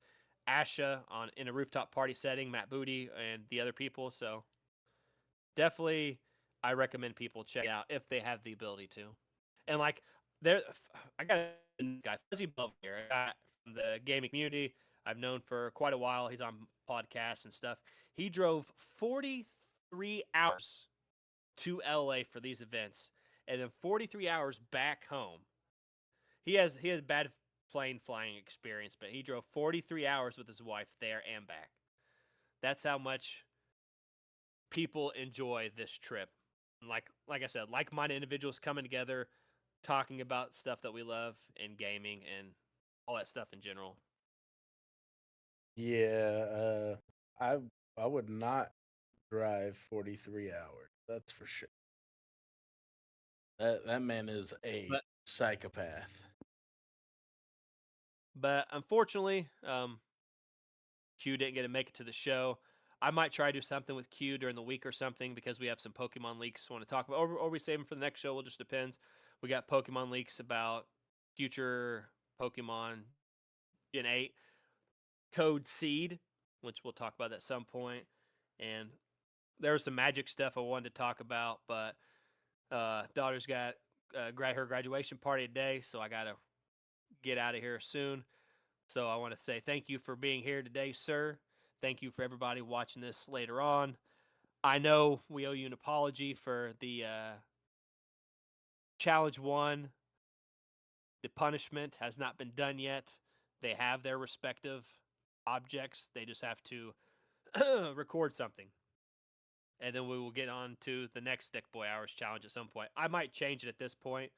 Asha on in a rooftop party setting, Matt Booty, and the other people. So definitely, I recommend people check it out if they have the ability to. And like, there, I got a guy Fuzzy Bub here, a guy from the gaming community. I've known for quite a while. He's on podcasts and stuff. He drove 43 hours to LA for these events, and then 43 hours back home. He has bad plane flying experience, but he drove 43 hours with his wife there and back. That's how much people enjoy this trip. Like I said, like-minded individuals coming together, talking about stuff that we love in gaming and all that stuff in general. Yeah, I would not drive 43 hours. That's for sure. That man is a But psychopath. but unfortunately, Q didn't get to make it to the show. I might try to do something with Q during the week or something because we have some Pokemon leaks we want to talk about, or we save them for the next show. It just depends. We got Pokemon leaks about future Pokemon Gen 8 Code Seed, which we'll talk about at some point. And there was some magic stuff I wanted to talk about, but daughter's got her graduation party today, so I got to get out of here soon. So I want to say thank you for being here today, sir. Thank you for everybody watching this later on. I know we owe you an apology for the challenge one. The punishment has not been done yet. They have their respective objects. They just have to record something. And then we will get on to the next Thicc Boi Hours challenge at some point. I might change it at this point.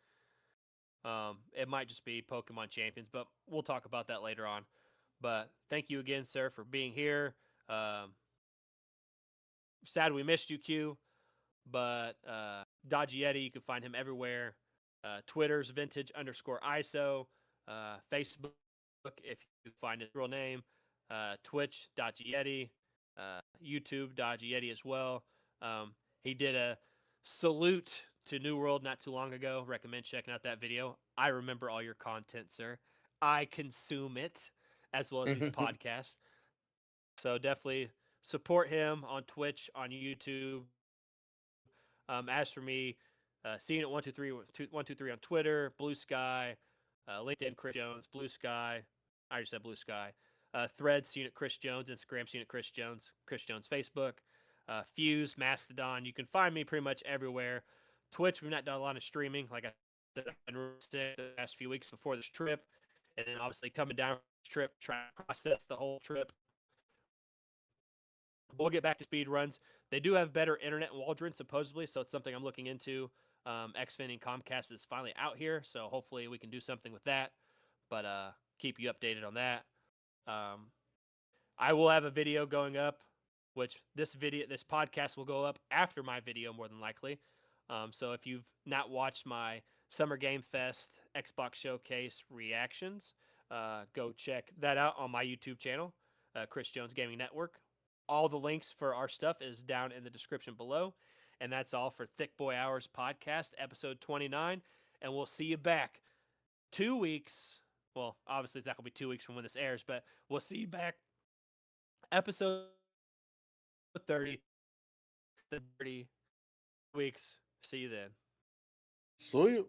It might just be Pokemon Champions, but we'll talk about that later on. But thank you again, sir, for being here. Um, Sad we missed you, Q. But Dodgy Yeti, you can find him everywhere. Twitter's vintage_ISO. Facebook, if you find his real name. Twitch, Dodgy Yeti. YouTube, Dodgy Yeti as well. He did a salute to New World not too long ago. Recommend checking out that video. I remember all your content, sir. I consume it as well as these podcasts. So definitely support him on Twitch, on YouTube. As for me, seeing it 123 on Twitter, Blue Sky, LinkedIn, Chris Jones, Blue Sky. I already said Blue Sky. Threads, seeing it Chris Jones, Instagram, seeing it Chris Jones, Facebook, Fuse, Mastodon. You can find me pretty much everywhere. Twitch, we've not done a lot of streaming. Like I said, I've been really sick the past few weeks before this trip, and then obviously coming down this trip, trying to process the whole trip. We'll get back to speed runs. They do have better internet in Waldron, supposedly, so it's something I'm looking into. Xfin and Comcast is finally out here, so hopefully we can do something with that. But keep you updated on that. Um, I will have a video going up, which this podcast will go up after my video more than likely. So if you've not watched my Summer Game Fest Xbox Showcase reactions, go check that out on my YouTube channel, Chris Jones Gaming Network. All the links for our stuff is down in the description below. And that's all for Thicc Boi Hours podcast, episode 29. And we'll see you back 2 weeks. Well, obviously, it's not going to be 2 weeks from when this airs, but we'll see you back episode 30. The 30 weeks. See you then. See you.